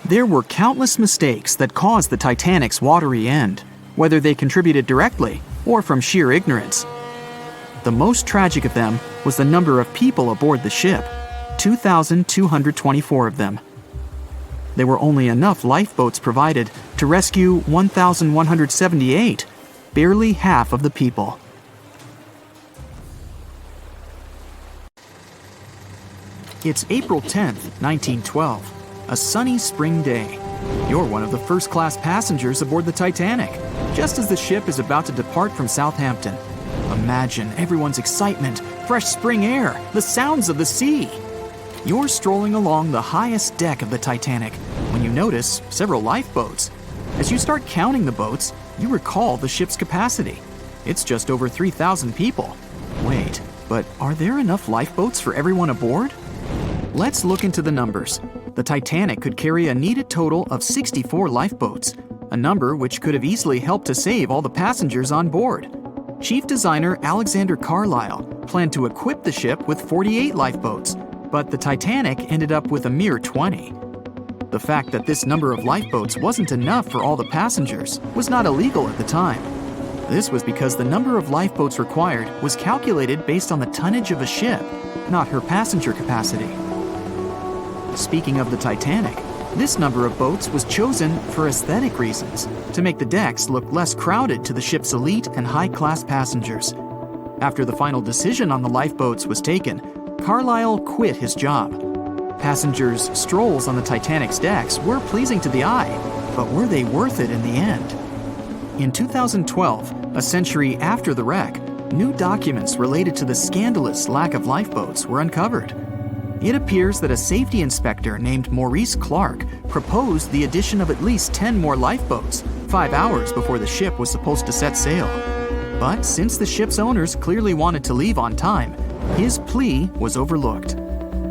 There were countless mistakes that caused the Titanic's watery end, whether they contributed directly or from sheer ignorance. The most tragic of them was the number of people aboard the ship, 2,224 of them. There were only enough lifeboats provided to rescue 1,178, barely half of the people. It's April 10th, 1912, a sunny spring day. You're one of the first-class passengers aboard the Titanic, just as the ship is about to depart from Southampton. Imagine everyone's excitement, fresh spring air, the sounds of the sea. You're strolling along the highest deck of the Titanic when you notice several lifeboats. As you start counting the boats, you recall the ship's capacity. It's just over 3,000 people. Wait, but are there enough lifeboats for everyone aboard? Let's look into the numbers. The Titanic could carry a needed total of 64 lifeboats, a number which could have easily helped to save all the passengers on board. Chief designer Alexander Carlisle planned to equip the ship with 48 lifeboats, but the Titanic ended up with a mere 20. The fact that this number of lifeboats wasn't enough for all the passengers was not illegal at the time. This was because the number of lifeboats required was calculated based on the tonnage of a ship, not her passenger capacity. Speaking of the Titanic, this number of boats was chosen for aesthetic reasons, to make the decks look less crowded to the ship's elite and high-class passengers. After the final decision on the lifeboats was taken, Carlyle quit his job. Passengers' strolls on the Titanic's decks were pleasing to the eye, but were they worth it in the end? In 2012, a century after the wreck, new documents related to the scandalous lack of lifeboats were uncovered. It appears that a safety inspector named Maurice Clark proposed the addition of at least 10 more lifeboats 5 hours before the ship was supposed to set sail. But since the ship's owners clearly wanted to leave on time, his plea was overlooked.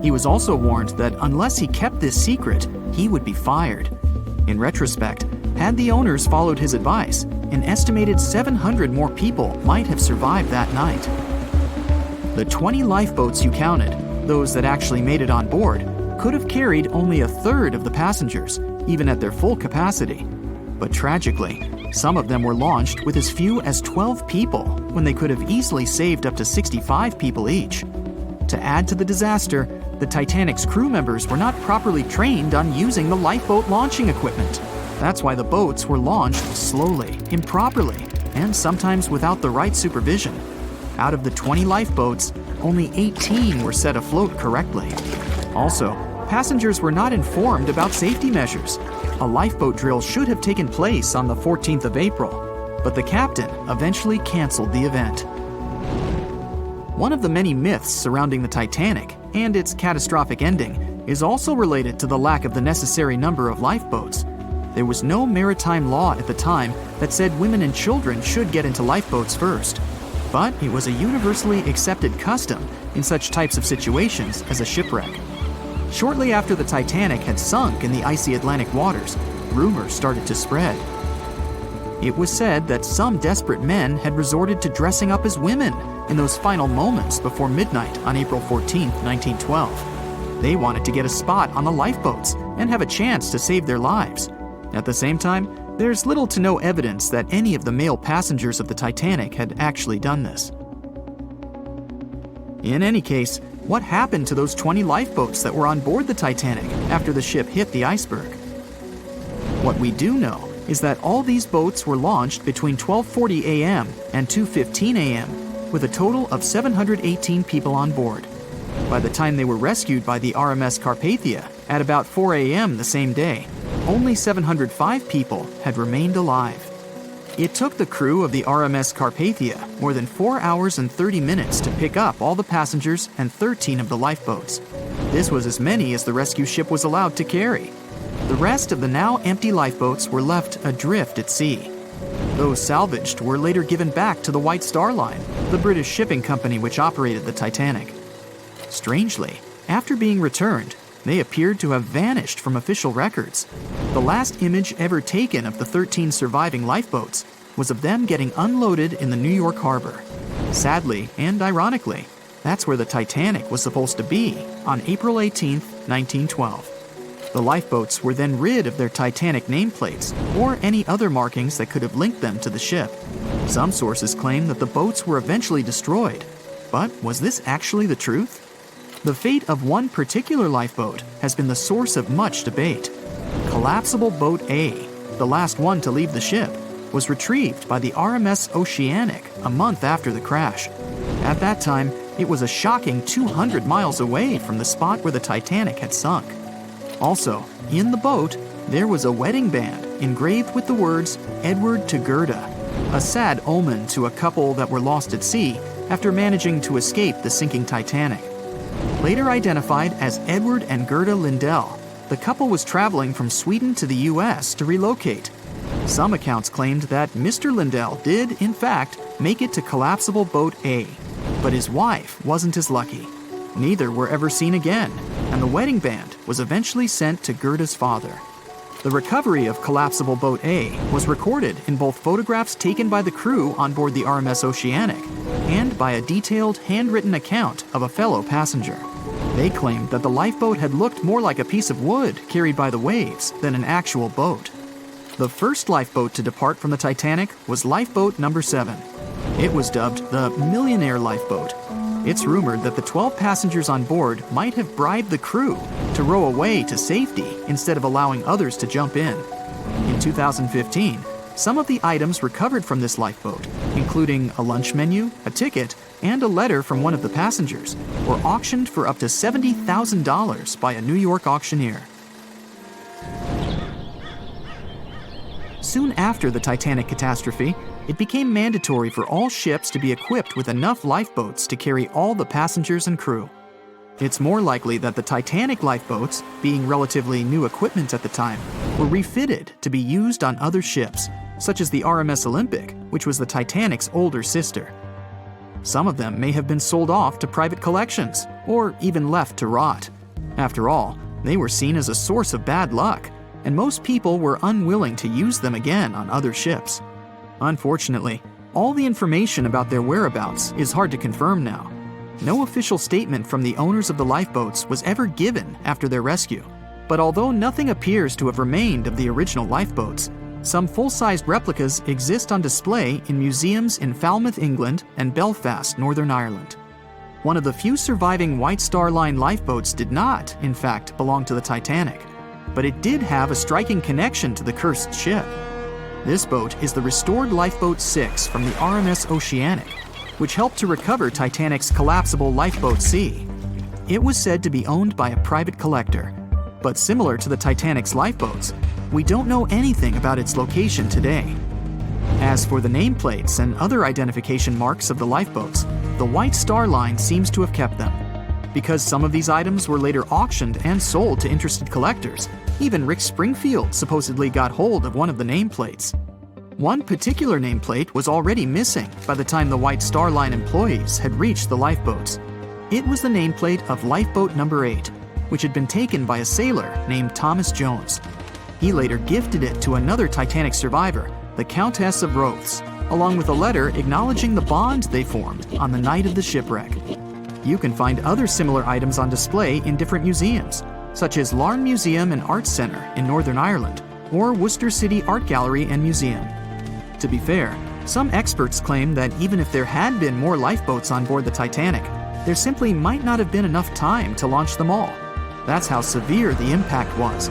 He was also warned that unless he kept this secret, he would be fired. In retrospect, had the owners followed his advice, an estimated 700 more people might have survived that night. The 20 lifeboats you counted, those that actually made it on board, could have carried only a third of the passengers, even at their full capacity. But tragically, some of them were launched with as few as 12 people when they could have easily saved up to 65 people each. To add to the disaster, the Titanic's crew members were not properly trained on using the lifeboat launching equipment. That's why the boats were launched slowly, improperly, and sometimes without the right supervision. Out of the 20 lifeboats, only 18 were set afloat correctly. Also, passengers were not informed about safety measures. A lifeboat drill should have taken place on the 14th of April, but the captain eventually canceled the event. One of the many myths surrounding the Titanic and its catastrophic ending is also related to the lack of the necessary number of lifeboats. There was no maritime law at the time that said women and children should get into lifeboats first. But it was a universally accepted custom in such types of situations as a shipwreck. Shortly after the Titanic had sunk in the icy Atlantic waters, rumors started to spread. It was said that some desperate men had resorted to dressing up as women in those final moments before midnight on April 14, 1912. They wanted to get a spot on the lifeboats and have a chance to save their lives. At the same time, there's little to no evidence that any of the male passengers of the Titanic had actually done this. In any case, what happened to those 20 lifeboats that were on board the Titanic after the ship hit the iceberg? What we do know is that all these boats were launched between 12:40 a.m. and 2:15 a.m. with a total of 718 people on board. By the time they were rescued by the RMS Carpathia at about 4 a.m. the same day, only 705 people had remained alive. It took the crew of the RMS Carpathia more than 4 hours and 30 minutes to pick up all the passengers and 13 of the lifeboats. This was as many as the rescue ship was allowed to carry. The rest of the now empty lifeboats were left adrift at sea. Those salvaged were later given back to the White Star Line, the British shipping company which operated the Titanic. Strangely, after being returned, they appeared to have vanished from official records. The last image ever taken of the 13 surviving lifeboats was of them getting unloaded in the New York harbor. Sadly, and ironically, that's where the Titanic was supposed to be on April 18, 1912. The lifeboats were then rid of their Titanic nameplates or any other markings that could have linked them to the ship. Some sources claim that the boats were eventually destroyed. But was this actually the truth? The fate of one particular lifeboat has been the source of much debate. Collapsible Boat A, the last one to leave the ship, was retrieved by the RMS Oceanic a month after the crash. At that time, it was a shocking 200 miles away from the spot where the Titanic had sunk. Also, in the boat, there was a wedding band engraved with the words "Edward to Gerda," a sad omen to a couple that were lost at sea after managing to escape the sinking Titanic. Later identified as Edward and Gerda Lindell, the couple was traveling from Sweden to the U.S. to relocate. Some accounts claimed that Mr. Lindell did, in fact, make it to Collapsible Boat A, but his wife wasn't as lucky. Neither were ever seen again, and the wedding band was eventually sent to Gerda's father. The recovery of Collapsible Boat A was recorded in both photographs taken by the crew on board the RMS Oceanic and by a detailed handwritten account of a fellow passenger. They claimed that the lifeboat had looked more like a piece of wood carried by the waves than an actual boat. The first lifeboat to depart from the Titanic was Lifeboat number 7. It was dubbed the Millionaire Lifeboat. It's rumored that the 12 passengers on board might have bribed the crew to row away to safety instead of allowing others to jump in. In 2015, Some of the items recovered from this lifeboat, including a lunch menu, a ticket, and a letter from one of the passengers, were auctioned for up to $70,000 by a New York auctioneer. Soon after the Titanic catastrophe, it became mandatory for all ships to be equipped with enough lifeboats to carry all the passengers and crew. It's more likely that the Titanic lifeboats, being relatively new equipment at the time, were refitted to be used on other ships, such as the RMS Olympic, which was the Titanic's older sister. Some of them may have been sold off to private collections, or even left to rot. After all, they were seen as a source of bad luck, and most people were unwilling to use them again on other ships. Unfortunately, all the information about their whereabouts is hard to confirm now. No official statement from the owners of the lifeboats was ever given after their rescue. But although nothing appears to have remained of the original lifeboats, some full-sized replicas exist on display in museums in Falmouth, England, and Belfast, Northern Ireland. One of the few surviving White Star Line lifeboats did not, in fact, belong to the Titanic, but it did have a striking connection to the cursed ship. This boat is the restored Lifeboat 6 from the RMS Oceanic, which helped to recover Titanic's collapsible Lifeboat C. It was said to be owned by a private collector, but similar to the Titanic's lifeboats, we don't know anything about its location today. As for the nameplates and other identification marks of the lifeboats, the White Star Line seems to have kept them. Because some of these items were later auctioned and sold to interested collectors, even Rick Springfield supposedly got hold of one of the nameplates. One particular nameplate was already missing by the time the White Star Line employees had reached the lifeboats. It was the nameplate of Lifeboat number 8, which had been taken by a sailor named Thomas Jones. He later gifted it to another Titanic survivor, the Countess of Rothes, along with a letter acknowledging the bond they formed on the night of the shipwreck. You can find other similar items on display in different museums, such as Larne Museum and Arts Centre in Northern Ireland, or Worcester City Art Gallery and Museum. To be fair, some experts claim that even if there had been more lifeboats on board the Titanic, there simply might not have been enough time to launch them all. That's how severe the impact was.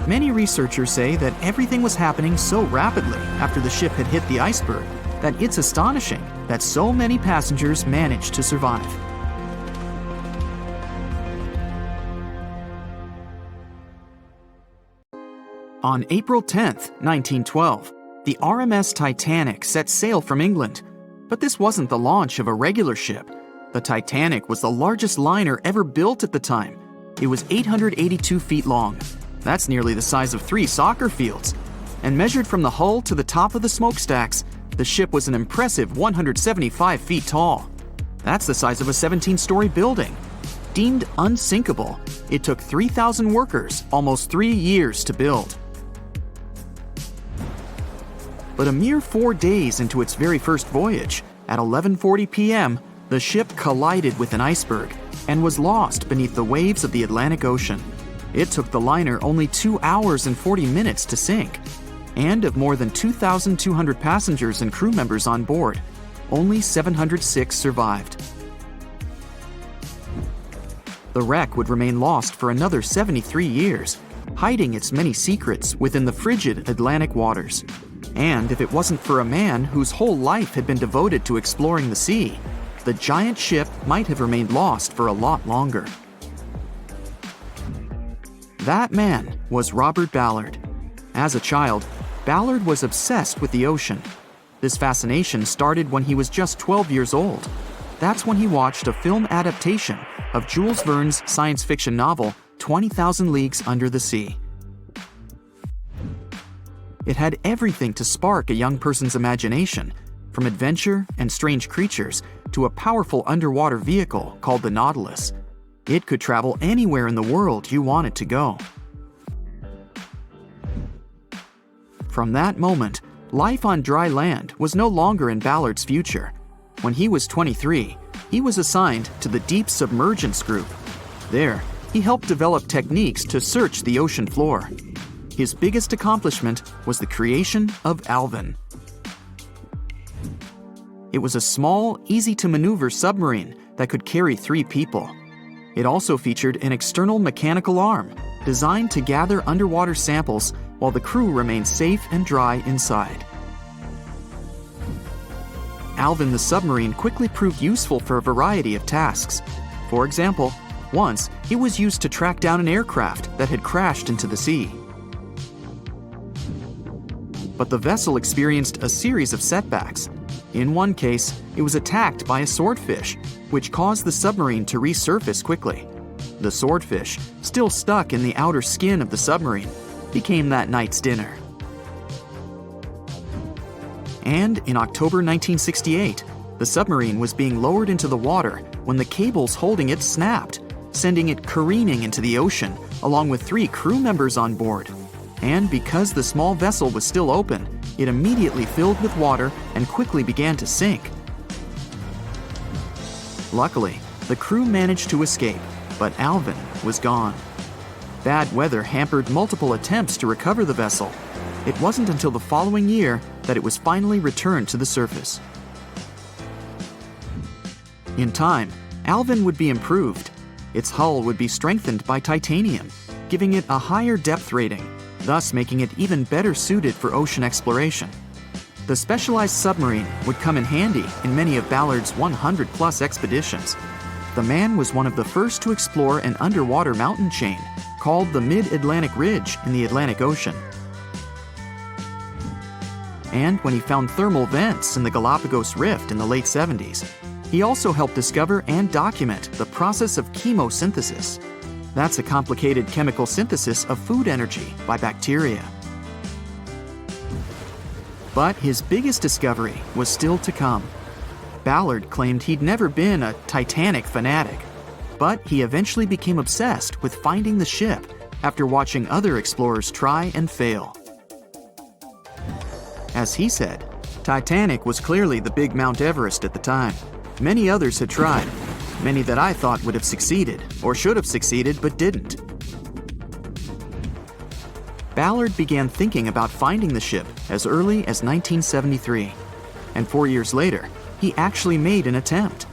Many researchers say that everything was happening so rapidly after the ship had hit the iceberg that it's astonishing that so many passengers managed to survive. On April 10, 1912, the RMS Titanic set sail from England. But this wasn't the launch of a regular ship. The Titanic was the largest liner ever built at the time. It was 882 feet long. That's nearly the size of 3 soccer fields. And measured from the hull to the top of the smokestacks, the ship was an impressive 175 feet tall. That's the size of a 17-story building. Deemed unsinkable, it took 3,000 workers almost 3 years to build. But a mere 4 days into its very first voyage, at 11:40 p.m., the ship collided with an iceberg and was lost beneath the waves of the Atlantic Ocean. It took the liner only 2 hours and 40 minutes to sink. And of more than 2,200 passengers and crew members on board, only 706 survived. The wreck would remain lost for another 73 years, hiding its many secrets within the frigid Atlantic waters. And if it wasn't for a man whose whole life had been devoted to exploring the sea, the giant ship might have remained lost for a lot longer. That man was Robert Ballard. As a child, Ballard was obsessed with the ocean. This fascination started when he was just 12 years old. That's when he watched a film adaptation of Jules Verne's science fiction novel, 20,000 Leagues Under the Sea. It had everything to spark a young person's imagination, from adventure and strange creatures to a powerful underwater vehicle called the Nautilus. It could travel anywhere in the world you wanted to go. From that moment, life on dry land was no longer in Ballard's future. When he was 23, he was assigned to the Deep Submergence Group. There, he helped develop techniques to search the ocean floor. His biggest accomplishment was the creation of Alvin. It was a small, easy-to-maneuver submarine that could carry 3 people. It also featured an external mechanical arm designed to gather underwater samples while the crew remained safe and dry inside. Alvin the submarine quickly proved useful for a variety of tasks. For example, once it was used to track down an aircraft that had crashed into the sea. But the vessel experienced a series of setbacks. In one case, it was attacked by a swordfish, which caused the submarine to resurface quickly. The swordfish, still stuck in the outer skin of the submarine, became that night's dinner. And in October 1968, the submarine was being lowered into the water when the cables holding it snapped, sending it careening into the ocean along with 3 crew members on board. And because the small vessel was still open, it immediately filled with water and quickly began to sink. Luckily, the crew managed to escape, but Alvin was gone. Bad weather hampered multiple attempts to recover the vessel. It wasn't until the following year that it was finally returned to the surface. In time, Alvin would be improved. Its hull would be strengthened by titanium, giving it a higher depth rating, thus making it even better suited for ocean exploration. The specialized submarine would come in handy in many of Ballard's 100-plus expeditions. The man was one of the first to explore an underwater mountain chain called the Mid-Atlantic Ridge in the Atlantic Ocean. And when he found thermal vents in the Galapagos Rift in the late 70s, he also helped discover and document the process of chemosynthesis. That's a complicated chemical synthesis of food energy by bacteria. But his biggest discovery was still to come. Ballard claimed he'd never been a Titanic fanatic, but he eventually became obsessed with finding the ship after watching other explorers try and fail. As he said, Titanic was clearly the big Mount Everest at the time. Many others had tried, many that I thought would have succeeded, or should have succeeded but didn't. Ballard began thinking about finding the ship as early as 1973, and 4 years later, he actually made an attempt.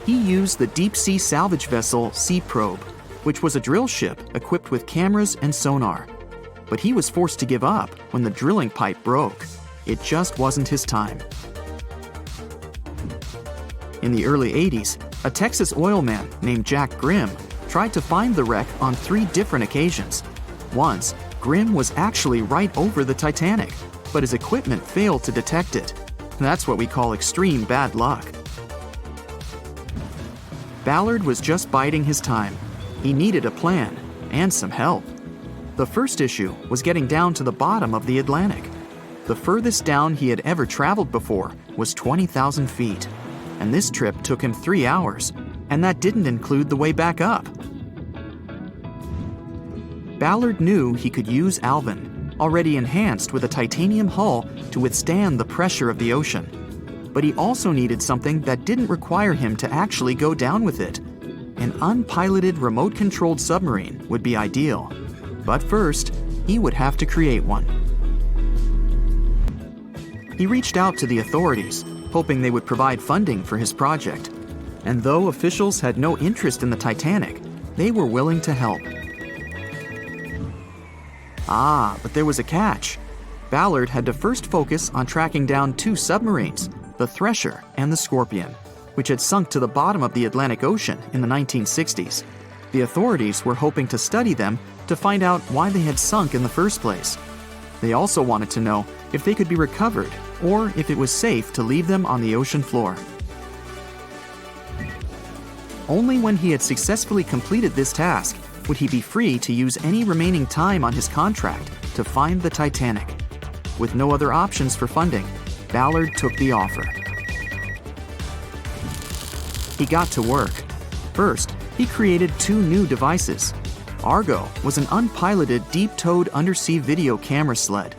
He used the deep-sea salvage vessel Sea Probe, which was a drill ship equipped with cameras and sonar. But he was forced to give up when the drilling pipe broke. It just wasn't his time. In the early 80s, a Texas oil man named Jack Grimm tried to find the wreck on 3 different occasions. Once, Grimm was actually right over the Titanic, but his equipment failed to detect it. That's what we call extreme bad luck. Ballard was just biding his time. He needed a plan and some help. The first issue was getting down to the bottom of the Atlantic. The furthest down he had ever traveled before was 20,000 feet, and this trip took him 3 hours, and that didn't include the way back up. Ballard knew he could use Alvin, already enhanced with a titanium hull to withstand the pressure of the ocean. But he also needed something that didn't require him to actually go down with it. An unpiloted remote-controlled submarine would be ideal. But first, he would have to create one. He reached out to the authorities, hoping they would provide funding for his project. And though officials had no interest in the Titanic, they were willing to help. But there was a catch. Ballard had to first focus on tracking down 2 submarines, the Thresher and the Scorpion, which had sunk to the bottom of the Atlantic Ocean in the 1960s. The authorities were hoping to study them to find out why they had sunk in the first place. They also wanted to know if they could be recovered or if it was safe to leave them on the ocean floor. Only when he had successfully completed this task would he be free to use any remaining time on his contract to find the Titanic. With no other options for funding, Ballard took the offer. He got to work. First, he created 2 new devices. Argo was an unpiloted deep-towed undersea video camera sled.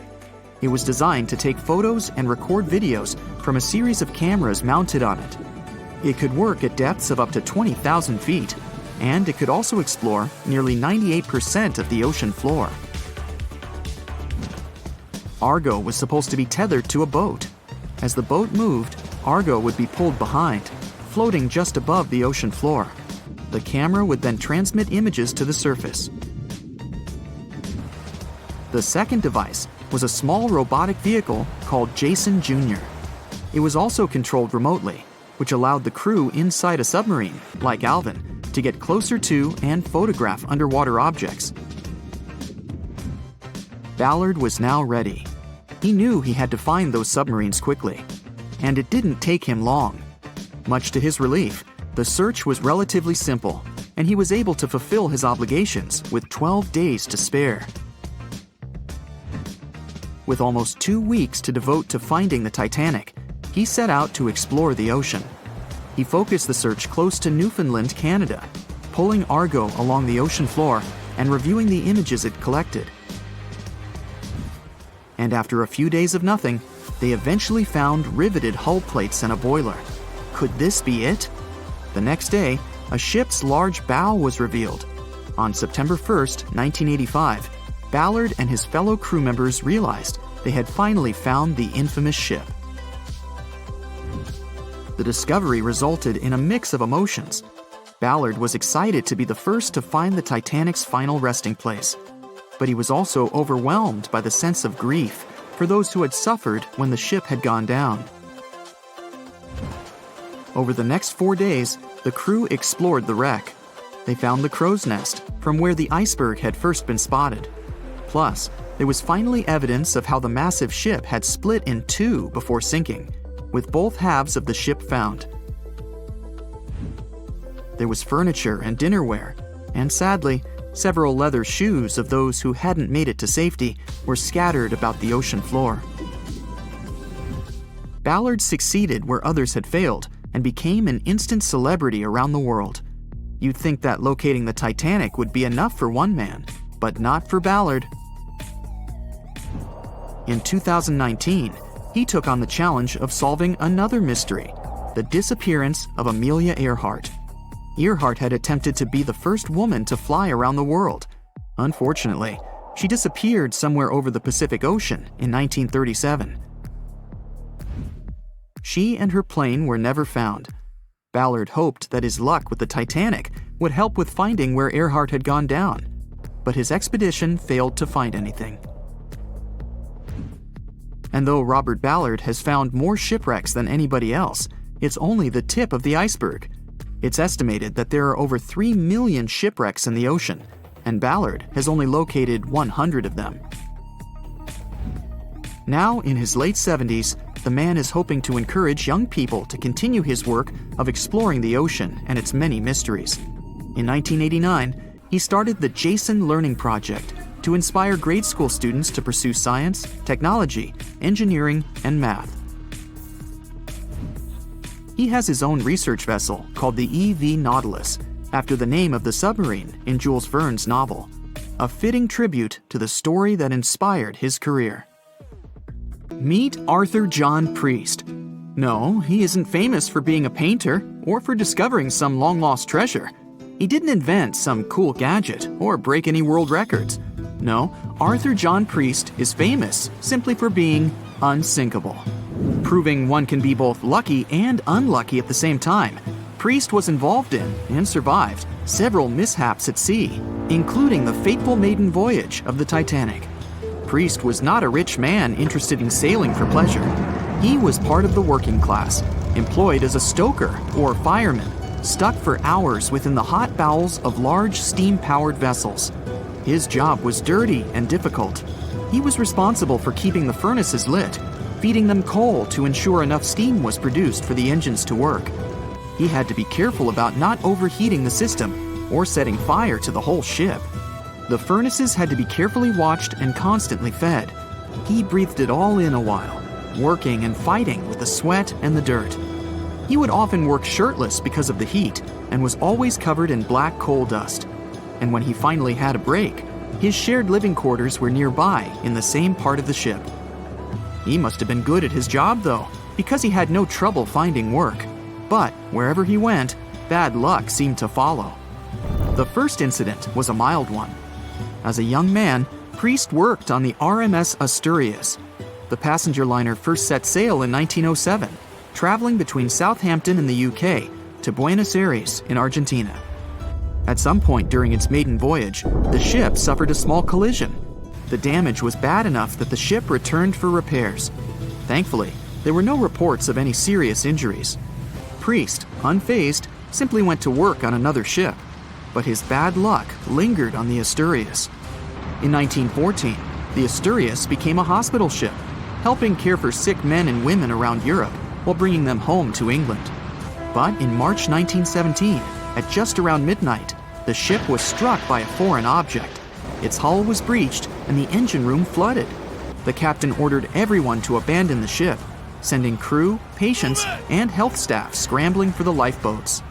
It was designed to take photos and record videos from a series of cameras mounted on it. It could work at depths of up to 20,000 feet, and it could also explore nearly 98% of the ocean floor. Argo was supposed to be tethered to a boat. As the boat moved, Argo would be pulled behind, floating just above the ocean floor. The camera would then transmit images to the surface. The second device was a small robotic vehicle called Jason Jr. It was also controlled remotely, which allowed the crew inside a submarine, like Alvin, to get closer to and photograph underwater objects. Ballard was now ready. He knew he had to find those submarines quickly, and it didn't take him long. Much to his relief, the search was relatively simple, and he was able to fulfill his obligations with 12 days to spare. With almost 2 weeks to devote to finding the Titanic, he set out to explore the ocean. He focused the search close to Newfoundland, Canada, pulling Argo along the ocean floor and reviewing the images it collected. And after a few days of nothing, they eventually found riveted hull plates and a boiler. Could this be it? The next day, a ship's large bow was revealed. On September 1st, 1985, Ballard and his fellow crew members realized they had finally found the infamous ship. The discovery resulted in a mix of emotions. Ballard was excited to be the first to find the Titanic's final resting place, but he was also overwhelmed by the sense of grief for those who had suffered when the ship had gone down. Over the next 4 days, the crew explored the wreck. They found the crow's nest, from where the iceberg had first been spotted. Plus, there was finally evidence of how the massive ship had split in two before sinking, with both halves of the ship found. There was furniture and dinnerware, and sadly, several leather shoes of those who hadn't made it to safety were scattered about the ocean floor. Ballard succeeded where others had failed and became an instant celebrity around the world. You'd think that locating the Titanic would be enough for one man, but not for Ballard. In 2019, he took on the challenge of solving another mystery, the disappearance of Amelia Earhart. Earhart had attempted to be the first woman to fly around the world. Unfortunately, she disappeared somewhere over the Pacific Ocean in 1937. She and her plane were never found. Ballard hoped that his luck with the Titanic would help with finding where Earhart had gone down, but his expedition failed to find anything. And though Robert Ballard has found more shipwrecks than anybody else, it's only the tip of the iceberg. It's estimated that there are over 3 million shipwrecks in the ocean, and Ballard has only located 100 of them. Now, in his late 70s, the man is hoping to encourage young people to continue his work of exploring the ocean and its many mysteries. In 1989, he started the Jason Learning Project to inspire grade school students to pursue science, technology, engineering, and math. He has his own research vessel called the EV Nautilus, after the name of the submarine in Jules Verne's novel, a fitting tribute to the story that inspired his career. Meet Arthur John Priest. No, he isn't famous for being a painter or for discovering some long-lost treasure. He didn't invent some cool gadget or break any world records. No, Arthur John Priest is famous simply for being unsinkable. Proving one can be both lucky and unlucky at the same time, Priest was involved in and survived several mishaps at sea, including the fateful maiden voyage of the Titanic. Priest was not a rich man interested in sailing for pleasure. He was part of the working class, employed as a stoker or fireman, stuck for hours within the hot bowels of large steam-powered vessels. His job was dirty and difficult. He was responsible for keeping the furnaces lit, feeding them coal to ensure enough steam was produced for the engines to work. He had to be careful about not overheating the system or setting fire to the whole ship. The furnaces had to be carefully watched and constantly fed. He breathed it all in a while, working and fighting with the sweat and the dirt. He would often work shirtless because of the heat and was always covered in black coal dust. And when he finally had a break, his shared living quarters were nearby in the same part of the ship. He must have been good at his job, though, because he had no trouble finding work. But wherever he went, bad luck seemed to follow. The first incident was a mild one. As a young man, Priest worked on the RMS Asturias. The passenger liner first set sail in 1907, traveling between Southampton in the UK to Buenos Aires in Argentina. At some point during its maiden voyage, the ship suffered a small collision. the damage was bad enough that the ship returned for repairs. Thankfully, there were no reports of any serious injuries. Priest, unfazed, simply went to work on another ship, but his bad luck lingered on the Asturias. In 1914, the Asturias became a hospital ship, helping care for sick men and women around Europe while bringing them home to England. But in March 1917, at just around midnight, the ship was struck by a foreign object. Its hull was breached and the engine room flooded. The captain ordered everyone to abandon the ship, sending crew, patients, and health staff scrambling for the lifeboats.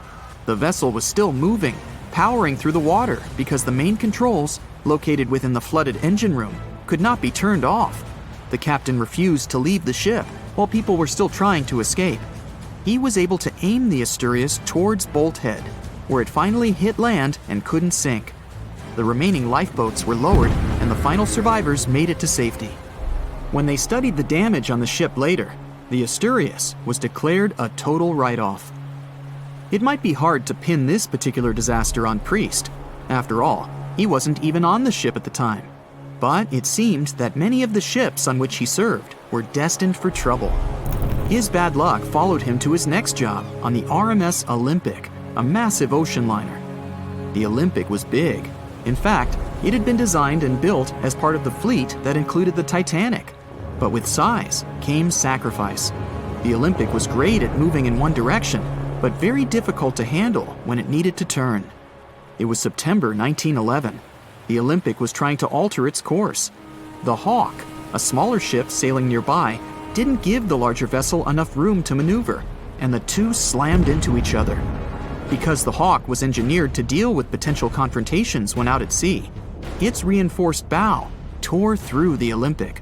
The vessel was still moving, powering through the water because the main controls, located within the flooded engine room, could not be turned off. The captain refused to leave the ship while people were still trying to escape. He was able to aim the Asturias towards Bolt Head, where it finally hit land and couldn't sink. The remaining lifeboats were lowered and the final survivors made it to safety. When they studied the damage on the ship later, the Asturias was declared a total write-off. It might be hard to pin this particular disaster on Priest. After all, he wasn't even on the ship at the time. But it seemed that many of the ships on which he served were destined for trouble. His bad luck followed him to his next job on the RMS Olympic, a massive ocean liner. The Olympic was big. In fact, it had been designed and built as part of the fleet that included the Titanic. But with size came sacrifice. The Olympic was great at moving in one direction, but very difficult to handle when it needed to turn. It was September 1911. The Olympic was trying to alter its course. The Hawk, a smaller ship sailing nearby, didn't give the larger vessel enough room to maneuver, and the two slammed into each other. Because the Hawk was engineered to deal with potential confrontations when out at sea, its reinforced bow tore through the Olympic.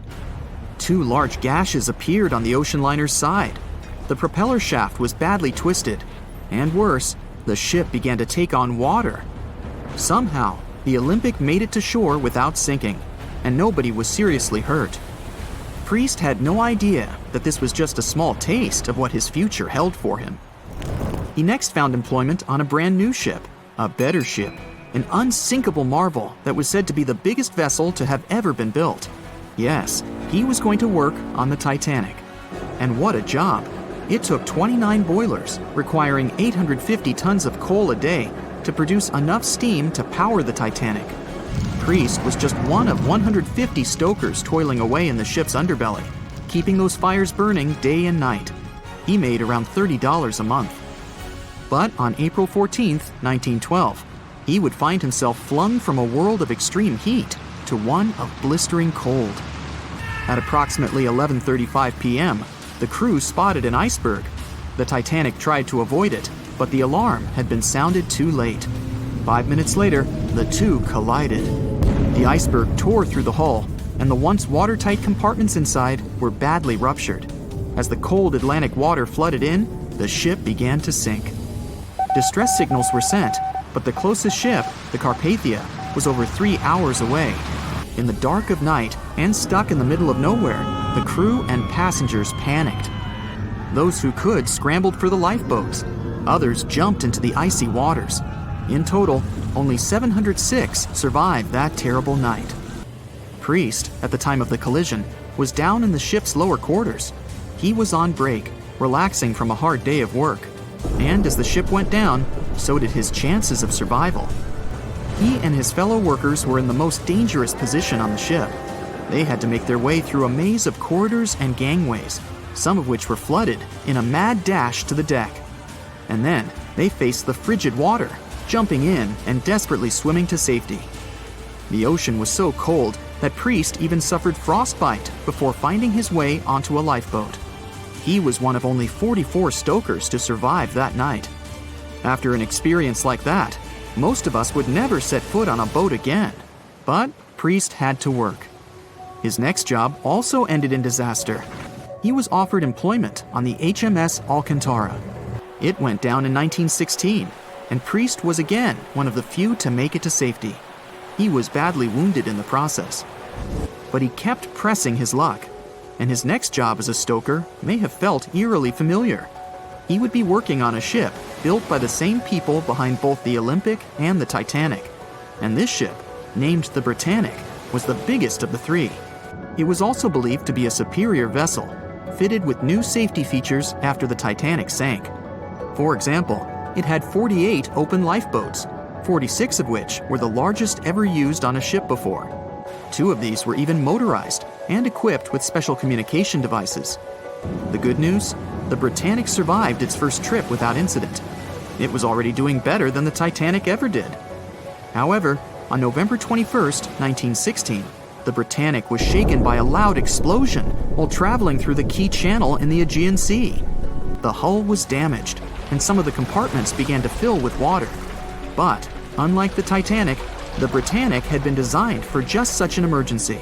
Two large gashes appeared on the ocean liner's side. The propeller shaft was badly twisted, and worse, the ship began to take on water. Somehow, the Olympic made it to shore without sinking, and nobody was seriously hurt. Priest had no idea that this was just a small taste of what his future held for him. He next found employment on a brand new ship, a better ship, an unsinkable marvel that was said to be the biggest vessel to have ever been built. Yes, he was going to work on the Titanic. And what a job! It took 29 boilers, requiring 850 tons of coal a day to produce enough steam to power the Titanic. Priest was just one of 150 stokers toiling away in the ship's underbelly, keeping those fires burning day and night. He made around $30 a month. But on April 14th, 1912, he would find himself flung from a world of extreme heat to one of blistering cold. At approximately 11:35 p.m., the crew spotted an iceberg. The Titanic tried to avoid it, but the alarm had been sounded too late. 5 minutes later, the two collided. The iceberg tore through the hull, and the once watertight compartments inside were badly ruptured. As the cold Atlantic water flooded in, the ship began to sink. Distress signals were sent, but the closest ship, the Carpathia, was over 3 hours away. In the dark of night and stuck in the middle of nowhere, the crew and passengers panicked. Those who could scrambled for the lifeboats. Others jumped into the icy waters. In total, only 706 survived that terrible night. Priest, at the time of the collision, was down in the ship's lower quarters. He was on break, relaxing from a hard day of work. And as the ship went down, so did his chances of survival. He and his fellow workers were in the most dangerous position on the ship. They had to make their way through a maze of corridors and gangways, some of which were flooded, in a mad dash to the deck. And then they faced the frigid water, jumping in and desperately swimming to safety. The ocean was so cold that Priest even suffered frostbite before finding his way onto a lifeboat. He was one of only 44 stokers to survive that night. After an experience like that, most of us would never set foot on a boat again. But Priest had to work. His next job also ended in disaster. He was offered employment on the HMS Alcantara. It went down in 1916, and Priest was again one of the few to make it to safety. He was badly wounded in the process. But he kept pressing his luck, and his next job as a stoker may have felt eerily familiar. He would be working on a ship built by the same people behind both the Olympic and the Titanic. And this ship, named the Britannic, was the biggest of the three. It was also believed to be a superior vessel, fitted with new safety features after the Titanic sank. For example, it had 48 open lifeboats, 46 of which were the largest ever used on a ship before. 2 of these were even motorized and equipped with special communication devices. The good news? The Britannic survived its first trip without incident. It was already doing better than the Titanic ever did. However, on November 21st, 1916, the Britannic was shaken by a loud explosion while traveling through the key channel in the Aegean Sea. The hull was damaged, and some of the compartments began to fill with water. But, unlike the Titanic, the Britannic had been designed for just such an emergency.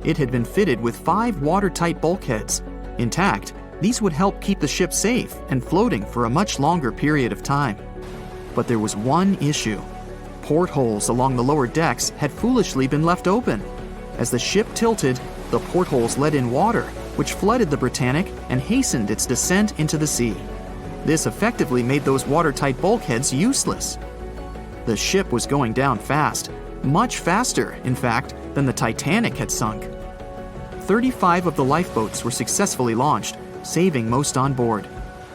It had been fitted with 5 watertight bulkheads. Intact, these would help keep the ship safe and floating for a much longer period of time. But there was one issue. Portholes along the lower decks had foolishly been left open. As the ship tilted, the portholes let in water, which flooded the Britannic and hastened its descent into the sea. This effectively made those watertight bulkheads useless. The ship was going down fast, much faster, in fact, than the Titanic had sunk. 35 of the lifeboats were successfully launched, saving most on board.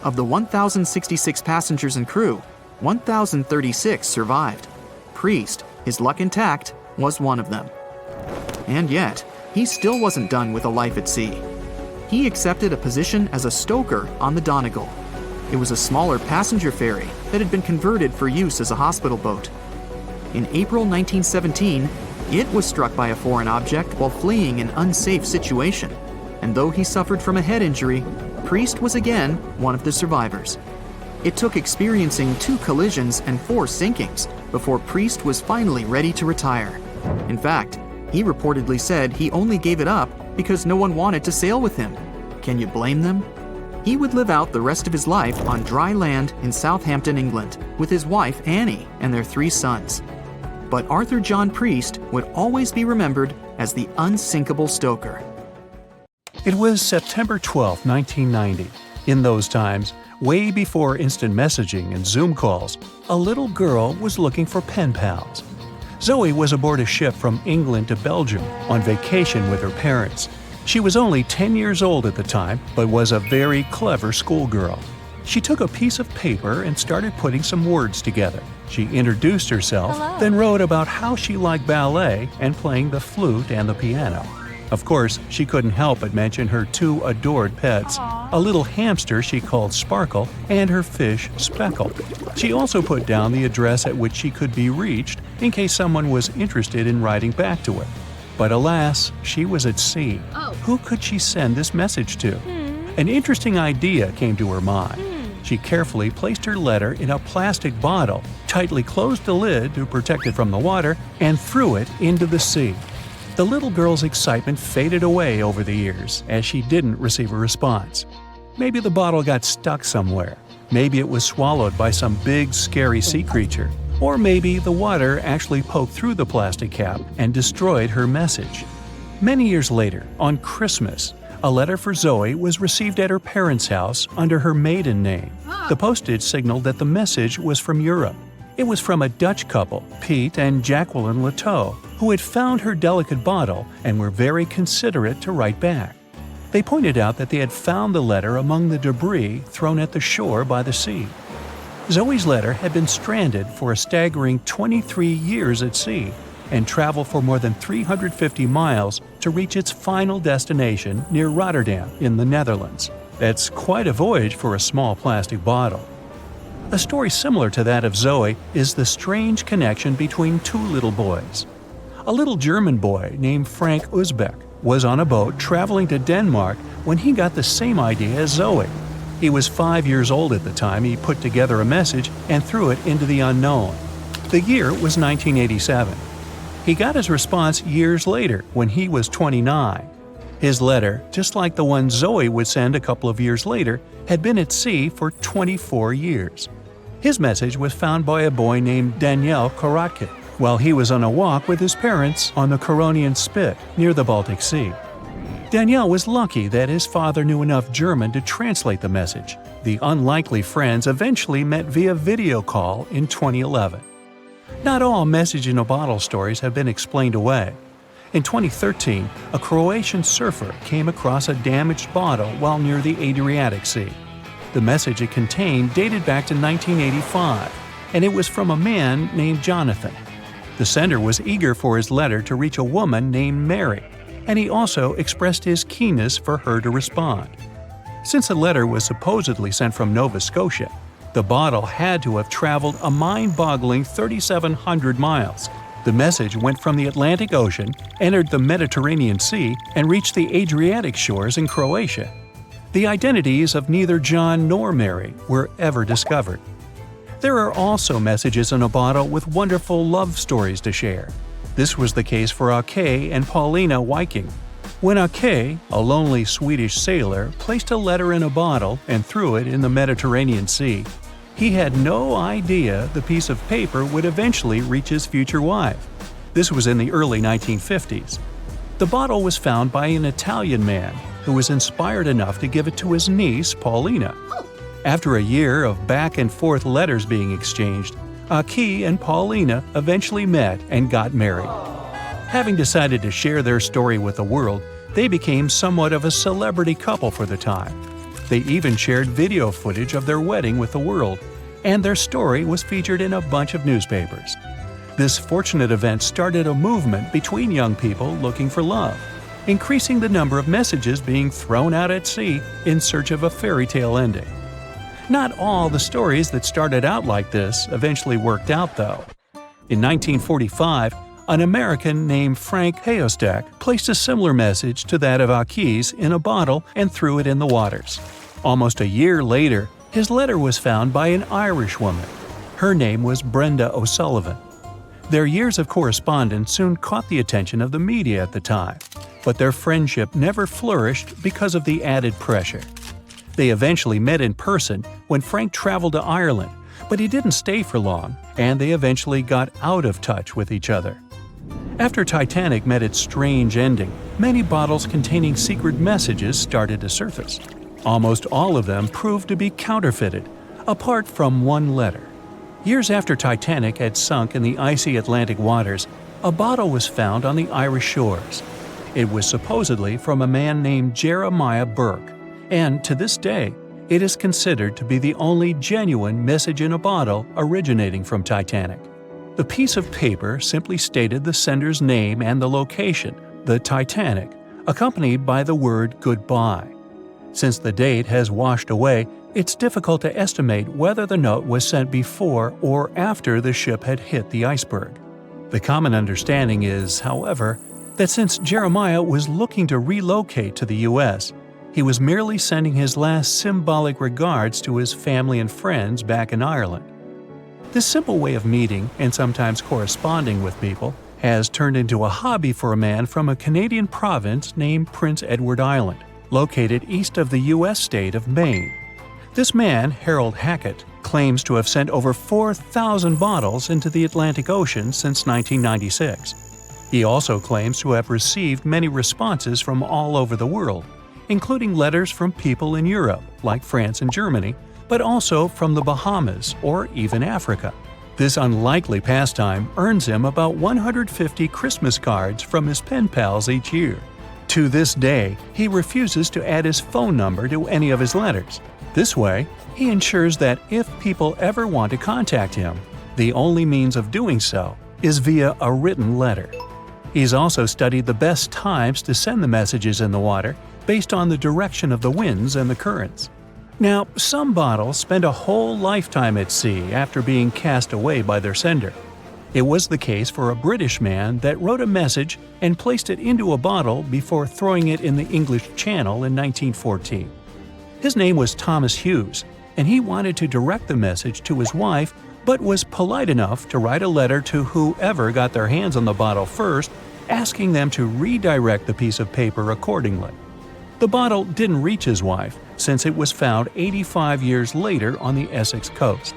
Of the 1,066 passengers and crew, 1,036 survived. Priest, his luck intact, was one of them. And yet, he still wasn't done with a life at sea. He accepted a position as a stoker on the Donegal. It was a smaller passenger ferry that had been converted for use as a hospital boat. In April 1917, it was struck by a foreign object while fleeing an unsafe situation, and though he suffered from a head injury, Priest was again one of the survivors. It took experiencing 2 collisions and 4 sinkings before Priest was finally ready to retire. In fact, he reportedly said he only gave it up because no one wanted to sail with him. Can you blame them? He would live out the rest of his life on dry land in Southampton, England, with his wife Annie and their 3 sons. But Arthur John Priest would always be remembered as the unsinkable stoker. It was September 12, 1990. In those times, way before instant messaging and Zoom calls, a little girl was looking for pen pals. Zoe was aboard a ship from England to Belgium on vacation with her parents. She was only 10 years old at the time, but was a very clever schoolgirl. She took a piece of paper and started putting some words together. She introduced herself, Hello. then wrote about how she liked ballet and playing the flute and the piano. Of course, she couldn't help but mention her 2 adored pets, a little hamster she called Sparkle and her fish Speckle. She also put down the address at which she could be reached in case someone was interested in writing back to her. But alas, she was at sea. Who could she send this message to? An interesting idea came to her mind. She carefully placed her letter in a plastic bottle, tightly closed the lid to protect it from the water, and threw it into the sea. The little girl's excitement faded away over the years as she didn't receive a response. Maybe the bottle got stuck somewhere. Maybe it was swallowed by some big, scary sea creature. Or maybe the water actually poked through the plastic cap and destroyed her message. Many years later, on Christmas, a letter for Zoe was received at her parents' house under her maiden name. The postage signaled that the message was from Europe. It was from a Dutch couple, Piet and Jacqueline Lateau, who had found her delicate bottle and were very considerate to write back. They pointed out that they had found the letter among the debris thrown at the shore by the sea. Zoe's letter had been stranded for a staggering 23 years at sea and traveled for more than 350 miles to reach its final destination near Rotterdam in the Netherlands. That's quite a voyage for a small plastic bottle. A story similar to that of Zoe is the strange connection between 2 little boys. A little German boy named Frank Uzbek was on a boat traveling to Denmark when he got the same idea as Zoe. He was 5 years old at the time he put together a message and threw it into the unknown. The year was 1987. He got his response years later when he was 29. His letter, just like the one Zoe would send a couple of years later, had been at sea for 24 years. His message was found by a boy named Daniel Koratkin while he was on a walk with his parents on the Koronian Spit near the Baltic Sea. Daniel was lucky that his father knew enough German to translate the message. The unlikely friends eventually met via video call in 2011. Not all message-in-a-bottle stories have been explained away. In 2013, a Croatian surfer came across a damaged bottle while near the Adriatic Sea. The message it contained dated back to 1985, and it was from a man named Jonathan. The sender was eager for his letter to reach a woman named Mary, and he also expressed his keenness for her to respond. Since the letter was supposedly sent from Nova Scotia, the bottle had to have traveled a mind-boggling 3,700 miles. The message went from the Atlantic Ocean, entered the Mediterranean Sea, and reached the Adriatic shores in Croatia. The identities of neither John nor Mary were ever discovered. There are also messages in a bottle with wonderful love stories to share. This was the case for Ake and Paulina Viking. When Ake, a lonely Swedish sailor, placed a letter in a bottle and threw it in the Mediterranean Sea, he had no idea the piece of paper would eventually reach his future wife. This was in the early 1950s. The bottle was found by an Italian man who was inspired enough to give it to his niece, Paulina. After a year of back-and-forth letters being exchanged, Ake and Paulina eventually met and got married. Having decided to share their story with the world, they became somewhat of a celebrity couple for the time. They even shared video footage of their wedding with the world, and their story was featured in a bunch of newspapers. This fortunate event started a movement between young people looking for love, increasing the number of messages being thrown out at sea in search of a fairy tale ending. Not all the stories that started out like this eventually worked out, though. In 1945, an American named Frank Hayostek placed a similar message to that of Ake's in a bottle and threw it in the waters. Almost a year later, his letter was found by an Irish woman. Her name was Brenda O'Sullivan. Their years of correspondence soon caught the attention of the media at the time, but their friendship never flourished because of the added pressure. They eventually met in person when Frank traveled to Ireland, but he didn't stay for long, and they eventually got out of touch with each other. After Titanic met its strange ending, many bottles containing secret messages started to surface. Almost all of them proved to be counterfeited, apart from one letter. Years after Titanic had sunk in the icy Atlantic waters, a bottle was found on the Irish shores. It was supposedly from a man named Jeremiah Burke, and to this day, it is considered to be the only genuine message in a bottle originating from Titanic. The piece of paper simply stated the sender's name and the location, the Titanic, accompanied by the word goodbye. Since the date has washed away, it's difficult to estimate whether the note was sent before or after the ship had hit the iceberg. The common understanding is, however, that since Jeremiah was looking to relocate to the U.S., he was merely sending his last symbolic regards to his family and friends back in Ireland. This simple way of meeting and sometimes corresponding with people has turned into a hobby for a man from a Canadian province named Prince Edward Island, located east of the U.S. state of Maine. This man, Harold Hackett, claims to have sent over 4,000 bottles into the Atlantic Ocean since 1996. He also claims to have received many responses from all over the world, including letters from people in Europe, like France and Germany, but also from the Bahamas or even Africa. This unlikely pastime earns him about 150 Christmas cards from his pen pals each year. To this day, he refuses to add his phone number to any of his letters. This way, he ensures that if people ever want to contact him, the only means of doing so is via a written letter. He's also studied the best times to send the messages in the water based on the direction of the winds and the currents. Now, some bottles spend a whole lifetime at sea after being cast away by their sender. It was the case for a British man that wrote a message and placed it into a bottle before throwing it in the English Channel in 1914. His name was Thomas Hughes, and he wanted to direct the message to his wife, but was polite enough to write a letter to whoever got their hands on the bottle first, asking them to redirect the piece of paper accordingly. The bottle didn't reach his wife, since it was found 85 years later on the Essex coast.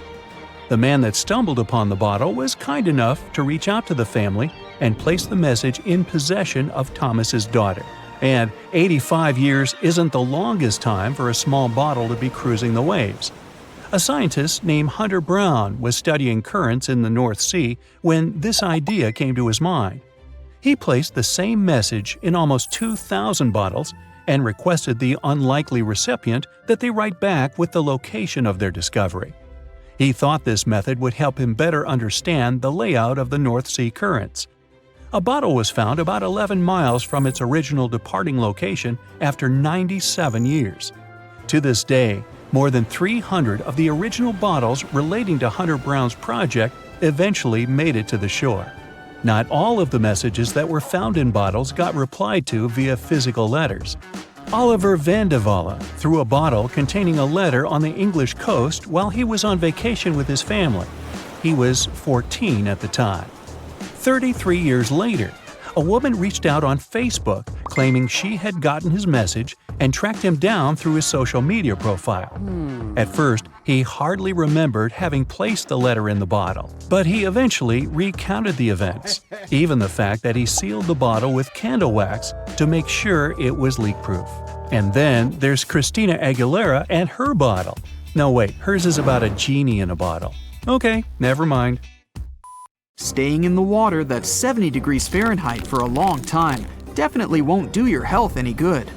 The man that stumbled upon the bottle was kind enough to reach out to the family and place the message in possession of Thomas's daughter. And 85 years isn't the longest time for a small bottle to be cruising the waves. A scientist named Hunter Brown was studying currents in the North Sea when this idea came to his mind. He placed the same message in almost 2,000 bottles and requested the unlikely recipient that they write back with the location of their discovery. He thought this method would help him better understand the layout of the North Sea currents. A bottle was found about 11 miles from its original departing location after 97 years. To this day, more than 300 of the original bottles relating to Hunter Brown's project eventually made it to the shore. Not all of the messages that were found in bottles got replied to via physical letters. Oliver van de Walle threw a bottle containing a letter on the English coast while he was on vacation with his family. He was 14 at the time. 33 years later, a woman reached out on Facebook claiming she had gotten his message and tracked him down through his social media profile. At first, he hardly remembered having placed the letter in the bottle, but he eventually recounted the events, even the fact that he sealed the bottle with candle wax to make sure it was leak-proof. And then there's Christina Aguilera and her bottle. No wait, hers is about a genie in a bottle. Okay, never mind. Staying in the water that's 70 degrees Fahrenheit for a long time definitely won't do your health any good.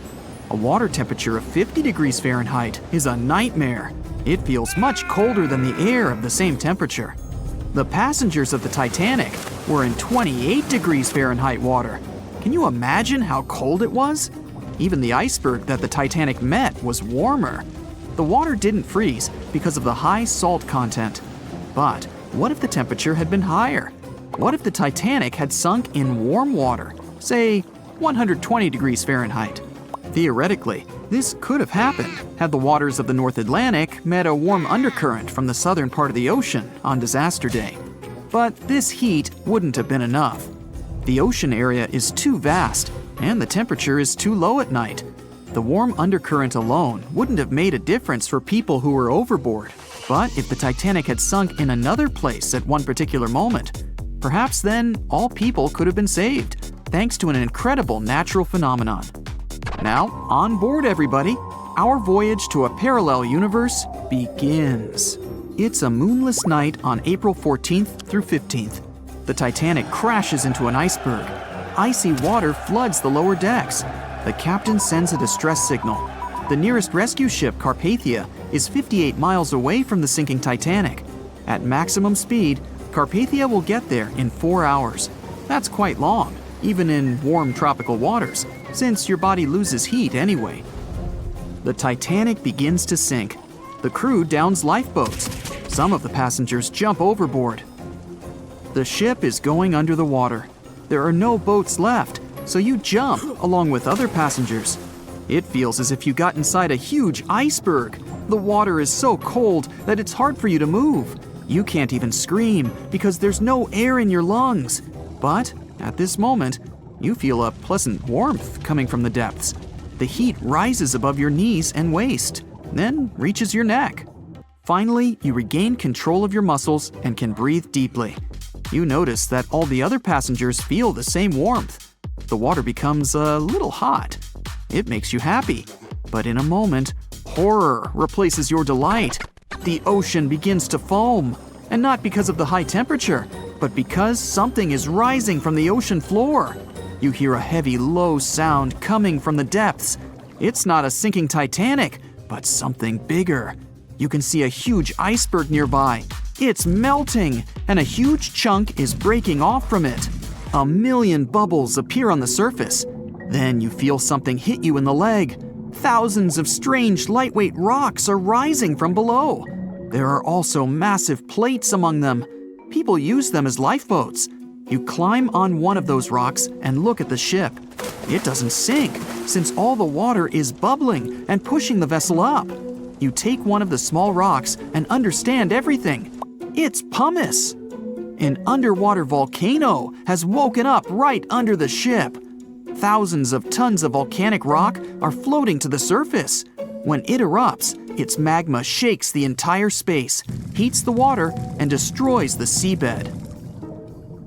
A water temperature of 50 degrees Fahrenheit is a nightmare. It feels much colder than the air of the same temperature. The passengers of the Titanic were in 28 degrees Fahrenheit water. Can you imagine how cold it was? Even the iceberg that the Titanic met was warmer. The water didn't freeze because of the high salt content. But what if the temperature had been higher? What if the Titanic had sunk in warm water, say 120 degrees Fahrenheit? Theoretically, this could have happened had the waters of the North Atlantic met a warm undercurrent from the southern part of the ocean on disaster day. But this heat wouldn't have been enough. The ocean area is too vast, and the temperature is too low at night. The warm undercurrent alone wouldn't have made a difference for people who were overboard. But if the Titanic had sunk in another place at one particular moment, perhaps then all people could have been saved, thanks to an incredible natural phenomenon. Now, on board everybody, our voyage to a parallel universe begins. It's a moonless night on April 14th through 15th. The Titanic crashes into an iceberg. Icy water floods the lower decks. The captain sends a distress signal. The nearest rescue ship, Carpathia, is 58 miles away from the sinking Titanic. At maximum speed, Carpathia will get there in 4 hours. That's quite long, even in warm tropical waters, since your body loses heat anyway. The Titanic begins to sink. The crew downs lifeboats. Some of the passengers jump overboard. The ship is going under the water. There are no boats left, so you jump along with other passengers. It feels as if you got inside a huge iceberg. The water is so cold that it's hard for you to move. You can't even scream because there's no air in your lungs. But at this moment, you feel a pleasant warmth coming from the depths. The heat rises above your knees and waist, then reaches your neck. Finally, you regain control of your muscles and can breathe deeply. You notice that all the other passengers feel the same warmth. The water becomes a little hot. It makes you happy. But in a moment, horror replaces your delight. The ocean begins to foam. And not because of the high temperature, but because something is rising from the ocean floor. You hear a heavy, low sound coming from the depths. It's not a sinking Titanic, but something bigger. You can see a huge iceberg nearby. It's melting, and a huge chunk is breaking off from it. 1 million bubbles appear on the surface. Then you feel something hit you in the leg. Thousands of strange lightweight rocks are rising from below. There are also massive plates among them. People use them as lifeboats. You climb on one of those rocks and look at the ship. It doesn't sink, since all the water is bubbling and pushing the vessel up. You take one of the small rocks and understand everything. It's pumice. An underwater volcano has woken up right under the ship. Thousands of tons of volcanic rock are floating to the surface. When it erupts, its magma shakes the entire space, heats the water, and destroys the seabed.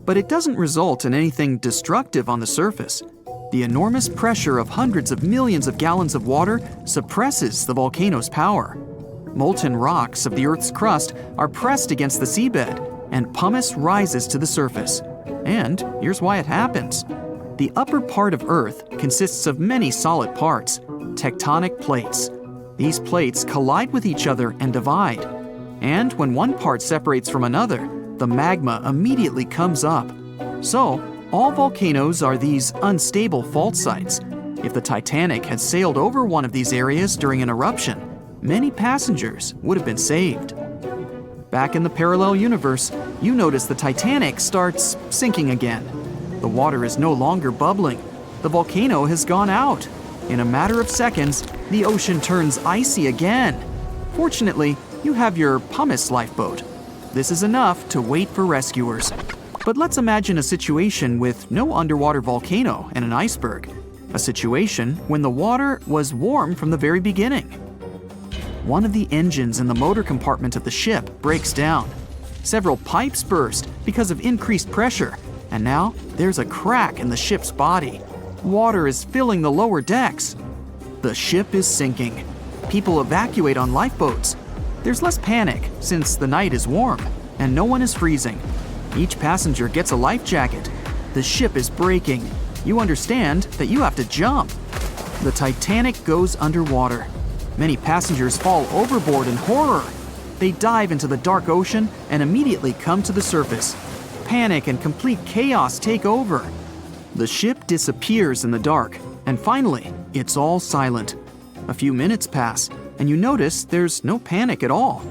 But it doesn't result in anything destructive on the surface. The enormous pressure of hundreds of millions of gallons of water suppresses the volcano's power. Molten rocks of the Earth's crust are pressed against the seabed, and pumice rises to the surface. And here's why it happens. The upper part of Earth consists of many solid parts, tectonic plates. These plates collide with each other and divide. And when one part separates from another, the magma immediately comes up. So, all volcanoes are these unstable fault sites. If the Titanic had sailed over one of these areas during an eruption, many passengers would have been saved. Back in the parallel universe, you notice the Titanic starts sinking again. The water is no longer bubbling. The volcano has gone out. In a matter of seconds, the ocean turns icy again. Fortunately, you have your pumice lifeboat. This is enough to wait for rescuers. But let's imagine a situation with no underwater volcano and an iceberg. A situation when the water was warm from the very beginning. One of the engines in the motor compartment of the ship breaks down. Several pipes burst because of increased pressure, and now there's a crack in the ship's body. Water is filling the lower decks. The ship is sinking. People evacuate on lifeboats. There's less panic since the night is warm and no one is freezing. Each passenger gets a life jacket. The ship is breaking. You understand that you have to jump. The Titanic goes underwater. Many passengers fall overboard in horror. They dive into the dark ocean and immediately come to the surface. Panic and complete chaos take over. The ship disappears in the dark, and finally, it's all silent. A few minutes pass, and you notice there's no panic at all.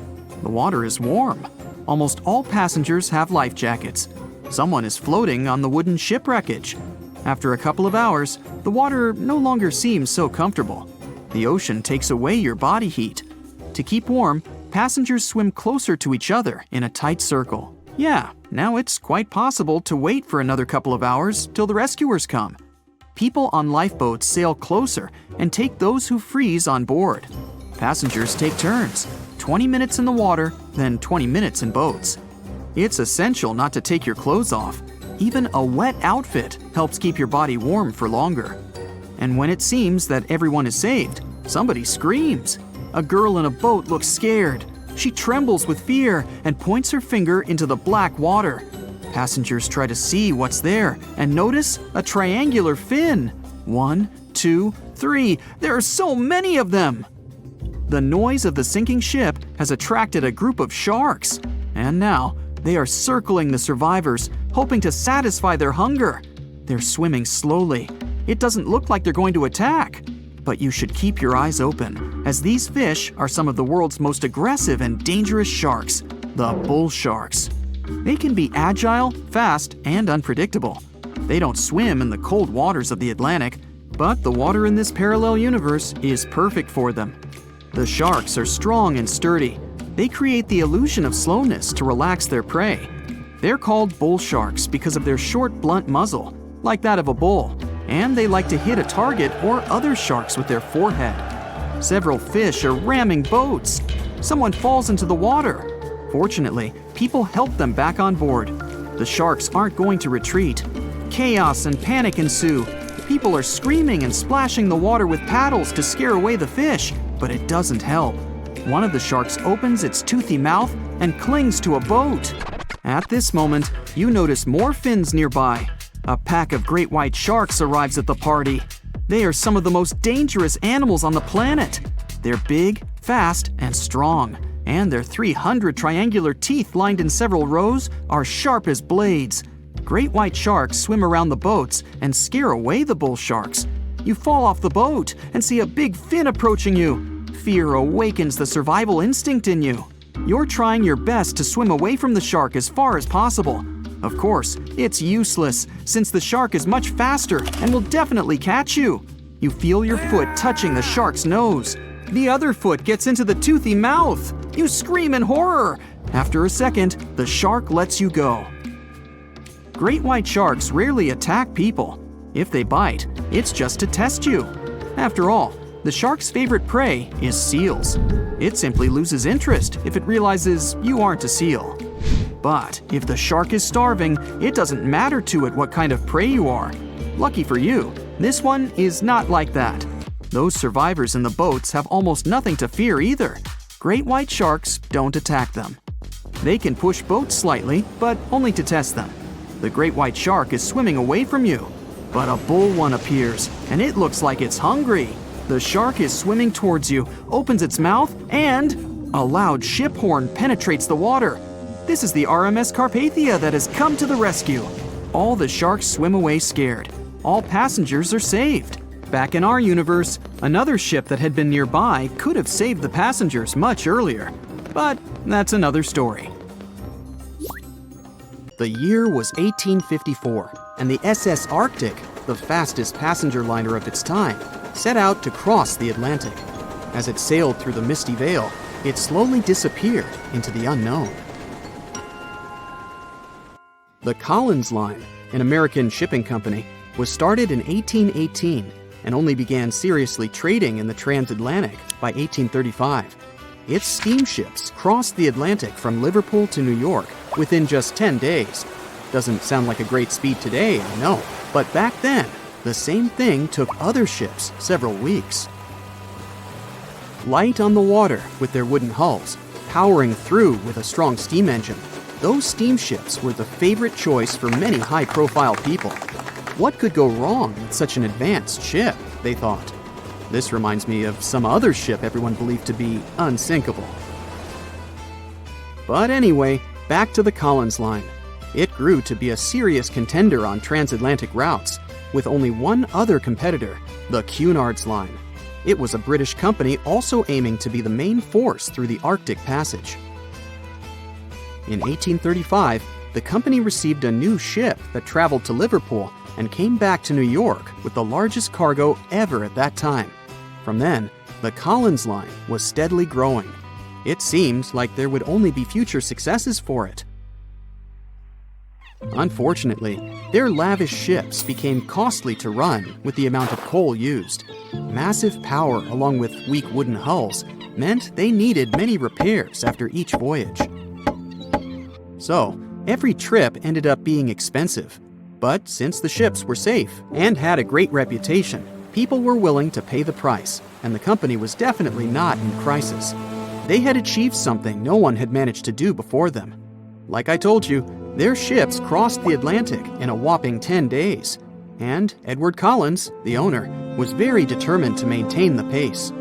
The water is warm. Almost all passengers have life jackets. Someone is floating on the wooden ship wreckage. After a couple of hours, the water no longer seems so comfortable. The ocean takes away your body heat. To keep warm, passengers swim closer to each other in a tight circle. Yeah, now it's quite possible to wait for another couple of hours till the rescuers come. People on lifeboats sail closer and take those who freeze on board. Passengers take turns, 20 minutes in the water, then 20 minutes in boats. It's essential not to take your clothes off. Even a wet outfit helps keep your body warm for longer. And when it seems that everyone is saved, somebody screams. A girl in a boat looks scared. She trembles with fear and points her finger into the black water. Passengers try to see what's there and notice a triangular fin. 1, 2, 3. There are so many of them! The noise of the sinking ship has attracted a group of sharks, and now they are circling the survivors, hoping to satisfy their hunger. They're swimming slowly. It doesn't look like they're going to attack. But you should keep your eyes open, as these fish are some of the world's most aggressive and dangerous sharks, the bull sharks. They can be agile, fast, and unpredictable. They don't swim in the cold waters of the Atlantic, but the water in this parallel universe is perfect for them. The sharks are strong and sturdy. They create the illusion of slowness to relax their prey. They're called bull sharks because of their short, blunt muzzle, like that of a bull, and they like to hit a target or other sharks with their forehead. Several fish are ramming boats. Someone falls into the water. Fortunately, people help them back on board. The sharks aren't going to retreat. Chaos and panic ensue. People are screaming and splashing the water with paddles to scare away the fish, but it doesn't help. One of the sharks opens its toothy mouth and clings to a boat. At this moment, you notice more fins nearby. A pack of great white sharks arrives at the party. They are some of the most dangerous animals on the planet. They're big, fast, and strong, and their 300 triangular teeth lined in several rows are sharp as blades. Great white sharks swim around the boats and scare away the bull sharks. You fall off the boat and see a big fin approaching you. Fear awakens the survival instinct in you. You're trying your best to swim away from the shark as far as possible. Of course, it's useless, since the shark is much faster and will definitely catch you. You feel your foot touching the shark's nose. The other foot gets into the toothy mouth. You scream in horror. After a second, the shark lets you go. Great white sharks rarely attack people. If they bite, it's just to test you. After all, the shark's favorite prey is seals. It simply loses interest if it realizes you aren't a seal. But if the shark is starving, it doesn't matter to it what kind of prey you are. Lucky for you, this one is not like that. Those survivors in the boats have almost nothing to fear either. Great white sharks don't attack them. They can push boats slightly, but only to test them. The great white shark is swimming away from you. But a bull one appears, and it looks like it's hungry. The shark is swimming towards you, opens its mouth, and a loud ship horn penetrates the water. This is the RMS Carpathia that has come to the rescue. All the sharks swim away scared. All passengers are saved. Back in our universe, another ship that had been nearby could have saved the passengers much earlier. But that's another story. The year was 1854, and the SS Arctic, the fastest passenger liner of its time, set out to cross the Atlantic. As it sailed through the misty veil, it slowly disappeared into the unknown. The Collins Line, an American shipping company, was started in 1818 and only began seriously trading in the transatlantic by 1835. Its steamships crossed the Atlantic from Liverpool to New York within just 10 days. Doesn't sound like a great speed today, I know, but back then, the same thing took other ships several weeks. Light on the water with their wooden hulls, powering through with a strong steam engine, those steamships were the favorite choice for many high-profile people. What could go wrong with such an advanced ship, they thought. This reminds me of some other ship everyone believed to be unsinkable. But anyway, back to the Collins Line. It grew to be a serious contender on transatlantic routes, with only one other competitor, the Cunard's Line. It was a British company also aiming to be the main force through the Arctic Passage. In 1835, the company received a new ship that traveled to Liverpool and came back to New York with the largest cargo ever at that time. From then, the Collins Line was steadily growing. It seemed like there would only be future successes for it. Unfortunately, their lavish ships became costly to run with the amount of coal used. Massive power along with weak wooden hulls meant they needed many repairs after each voyage. So, every trip ended up being expensive. But since the ships were safe and had a great reputation, people were willing to pay the price, and the company was definitely not in crisis. They had achieved something no one had managed to do before them. Like I told you, their ships crossed the Atlantic in a whopping 10 days, and Edward Collins, the owner, was very determined to maintain the pace.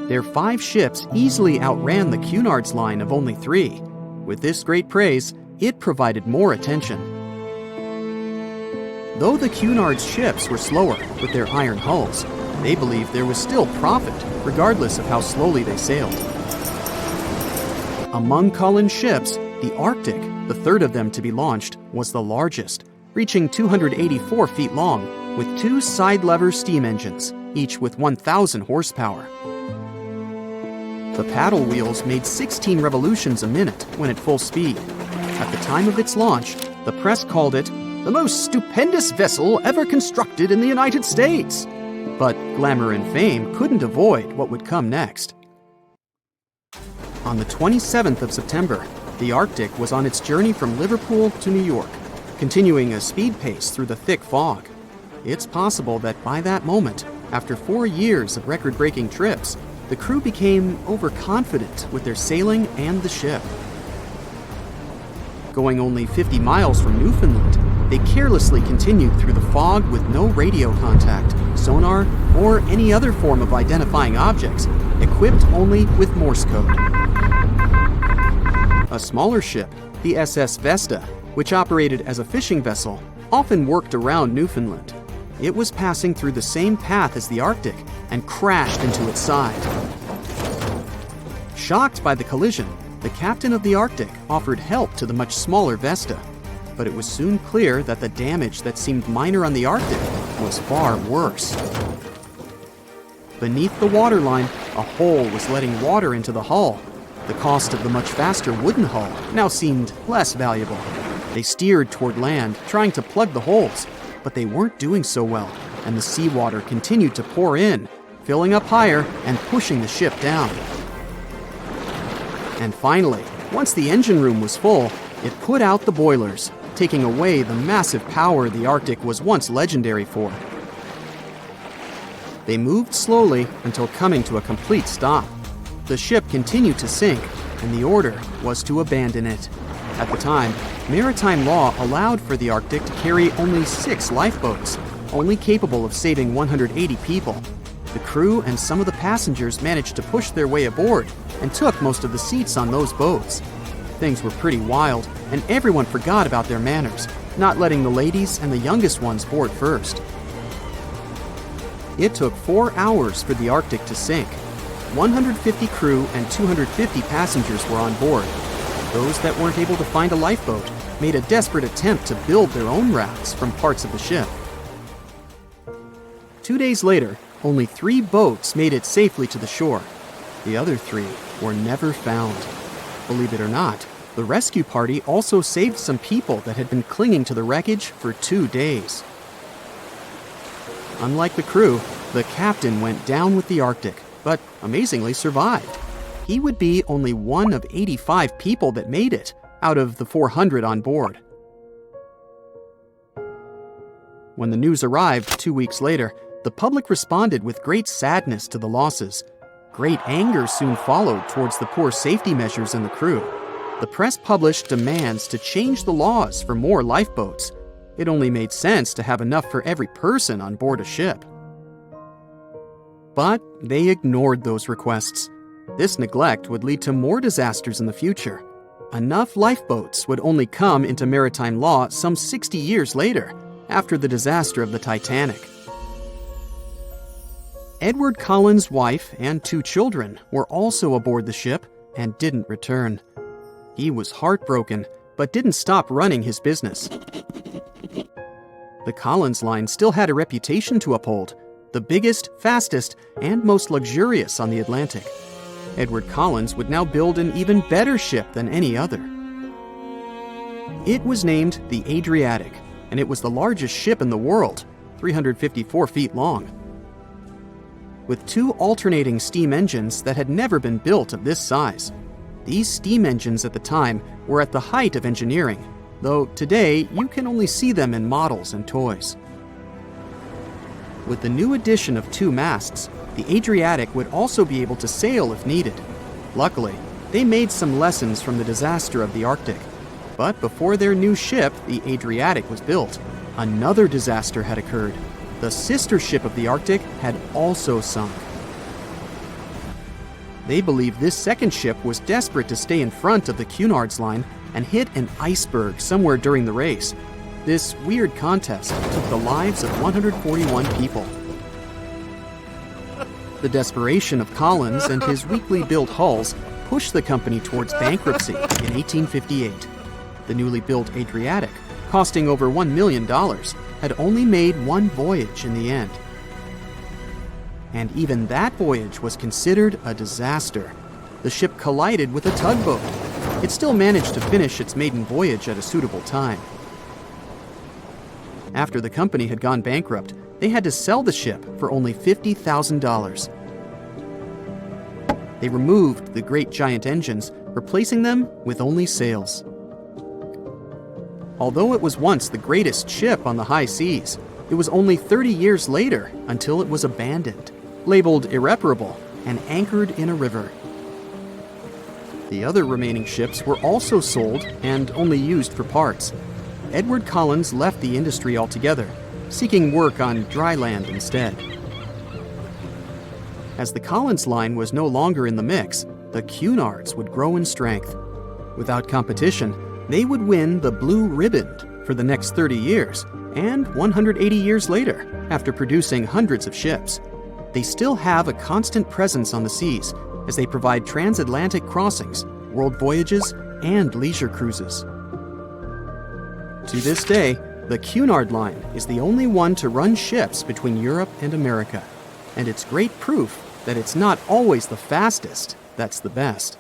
Their 5 ships easily outran the Cunard's Line of only 3. With this great praise, it provided more attention. Though the Cunard's ships were slower with their iron hulls, they believed there was still profit, regardless of how slowly they sailed. Among Collins' ships, the Arctic, the third of them to be launched, was the largest, reaching 284 feet long, with 2 side-lever steam engines, each with 1,000 horsepower. The paddle wheels made 16 revolutions a minute when at full speed. At the time of its launch, the press called it the most stupendous vessel ever constructed in the United States. But glamour and fame couldn't avoid what would come next. On the 27th of September, the Arctic was on its journey from Liverpool to New York, continuing a speed pace through the thick fog. It's possible that by that moment, after 4 years of record-breaking trips, the crew became overconfident with their sailing and the ship. Going only 50 miles from Newfoundland, they carelessly continued through the fog with no radio contact, sonar, or any other form of identifying objects, equipped only with Morse code. A smaller ship, the SS Vesta, which operated as a fishing vessel, often worked around Newfoundland. It was passing through the same path as the Arctic and crashed into its side. Shocked by the collision, the captain of the Arctic offered help to the much smaller Vesta, but it was soon clear that the damage that seemed minor on the Arctic was far worse. Beneath the waterline, a hole was letting water into the hull. The cost of the much faster wooden hull now seemed less valuable. They steered toward land, trying to plug the holes, but they weren't doing so well, and the seawater continued to pour in, filling up higher and pushing the ship down. And finally, once the engine room was full, it put out the boilers, taking away the massive power the Arctic was once legendary for. They moved slowly until coming to a complete stop. The ship continued to sink, and the order was to abandon it. At the time, maritime law allowed for the Arctic to carry only 6 lifeboats, only capable of saving 180 people. The crew and some of the passengers managed to push their way aboard and took most of the seats on those boats. Things were pretty wild, and everyone forgot about their manners, not letting the ladies and the youngest ones board first. It took 4 hours for the Arctic to sink. 150 crew and 250 passengers were on board. Those that weren't able to find a lifeboat made a desperate attempt to build their own rafts from parts of the ship. 2 days later, only 3 boats made it safely to the shore. The other 3 were never found. Believe it or not, the rescue party also saved some people that had been clinging to the wreckage for 2 days. Unlike the crew, the captain went down with the Arctic, but amazingly survived. He would be only one of 85 people that made it out of the 400 on board. When the news arrived 2 weeks later, the public responded with great sadness to the losses. Great anger soon followed towards the poor safety measures in the crew. The press published demands to change the laws for more lifeboats. It only made sense to have enough for every person on board a ship. But they ignored those requests. This neglect would lead to more disasters in the future. Enough lifeboats would only come into maritime law some 60 years later, after the disaster of the Titanic. Edward Cullen's wife and 2 children were also aboard the ship and didn't return. He was heartbroken, but didn't stop running his business. The Collins line still had a reputation to uphold, the biggest, fastest, and most luxurious on the Atlantic. Edward Collins would now build an even better ship than any other. It was named the Adriatic, and it was the largest ship in the world, 354 feet long. With 2 alternating steam engines that had never been built of this size. These steam engines at the time were at the height of engineering, though today you can only see them in models and toys. With the new addition of 2 masts, the Adriatic would also be able to sail if needed. Luckily, they made some lessons from the disaster of the Arctic. But before their new ship, the Adriatic, was built, another disaster had occurred. The sister ship of the Arctic had also sunk. They believe this second ship was desperate to stay in front of the Cunard's line and hit an iceberg somewhere during the race. This weird contest took the lives of 141 people. The desperation of Collins and his weakly built hulls pushed the company towards bankruptcy in 1858. The newly built Adriatic, costing over $1 million, had only made 1 voyage in the end. And even that voyage was considered a disaster. The ship collided with a tugboat. It still managed to finish its maiden voyage at a suitable time. After the company had gone bankrupt, they had to sell the ship for only $50,000. They removed the great giant engines, replacing them with only sails. Although it was once the greatest ship on the high seas, it was only 30 years later until it was abandoned, labeled irreparable, and anchored in a river. The other remaining ships were also sold and only used for parts. Edward Collins left the industry altogether, seeking work on dry land instead. As the Collins line was no longer in the mix, the Cunards would grow in strength. Without competition, they would win the Blue Riband for the next 30 years, and 180 years later, after producing hundreds of ships. They still have a constant presence on the seas, as they provide transatlantic crossings, world voyages, and leisure cruises. To this day, the Cunard line is the only one to run ships between Europe and America, and it's great proof that it's not always the fastest that's the best.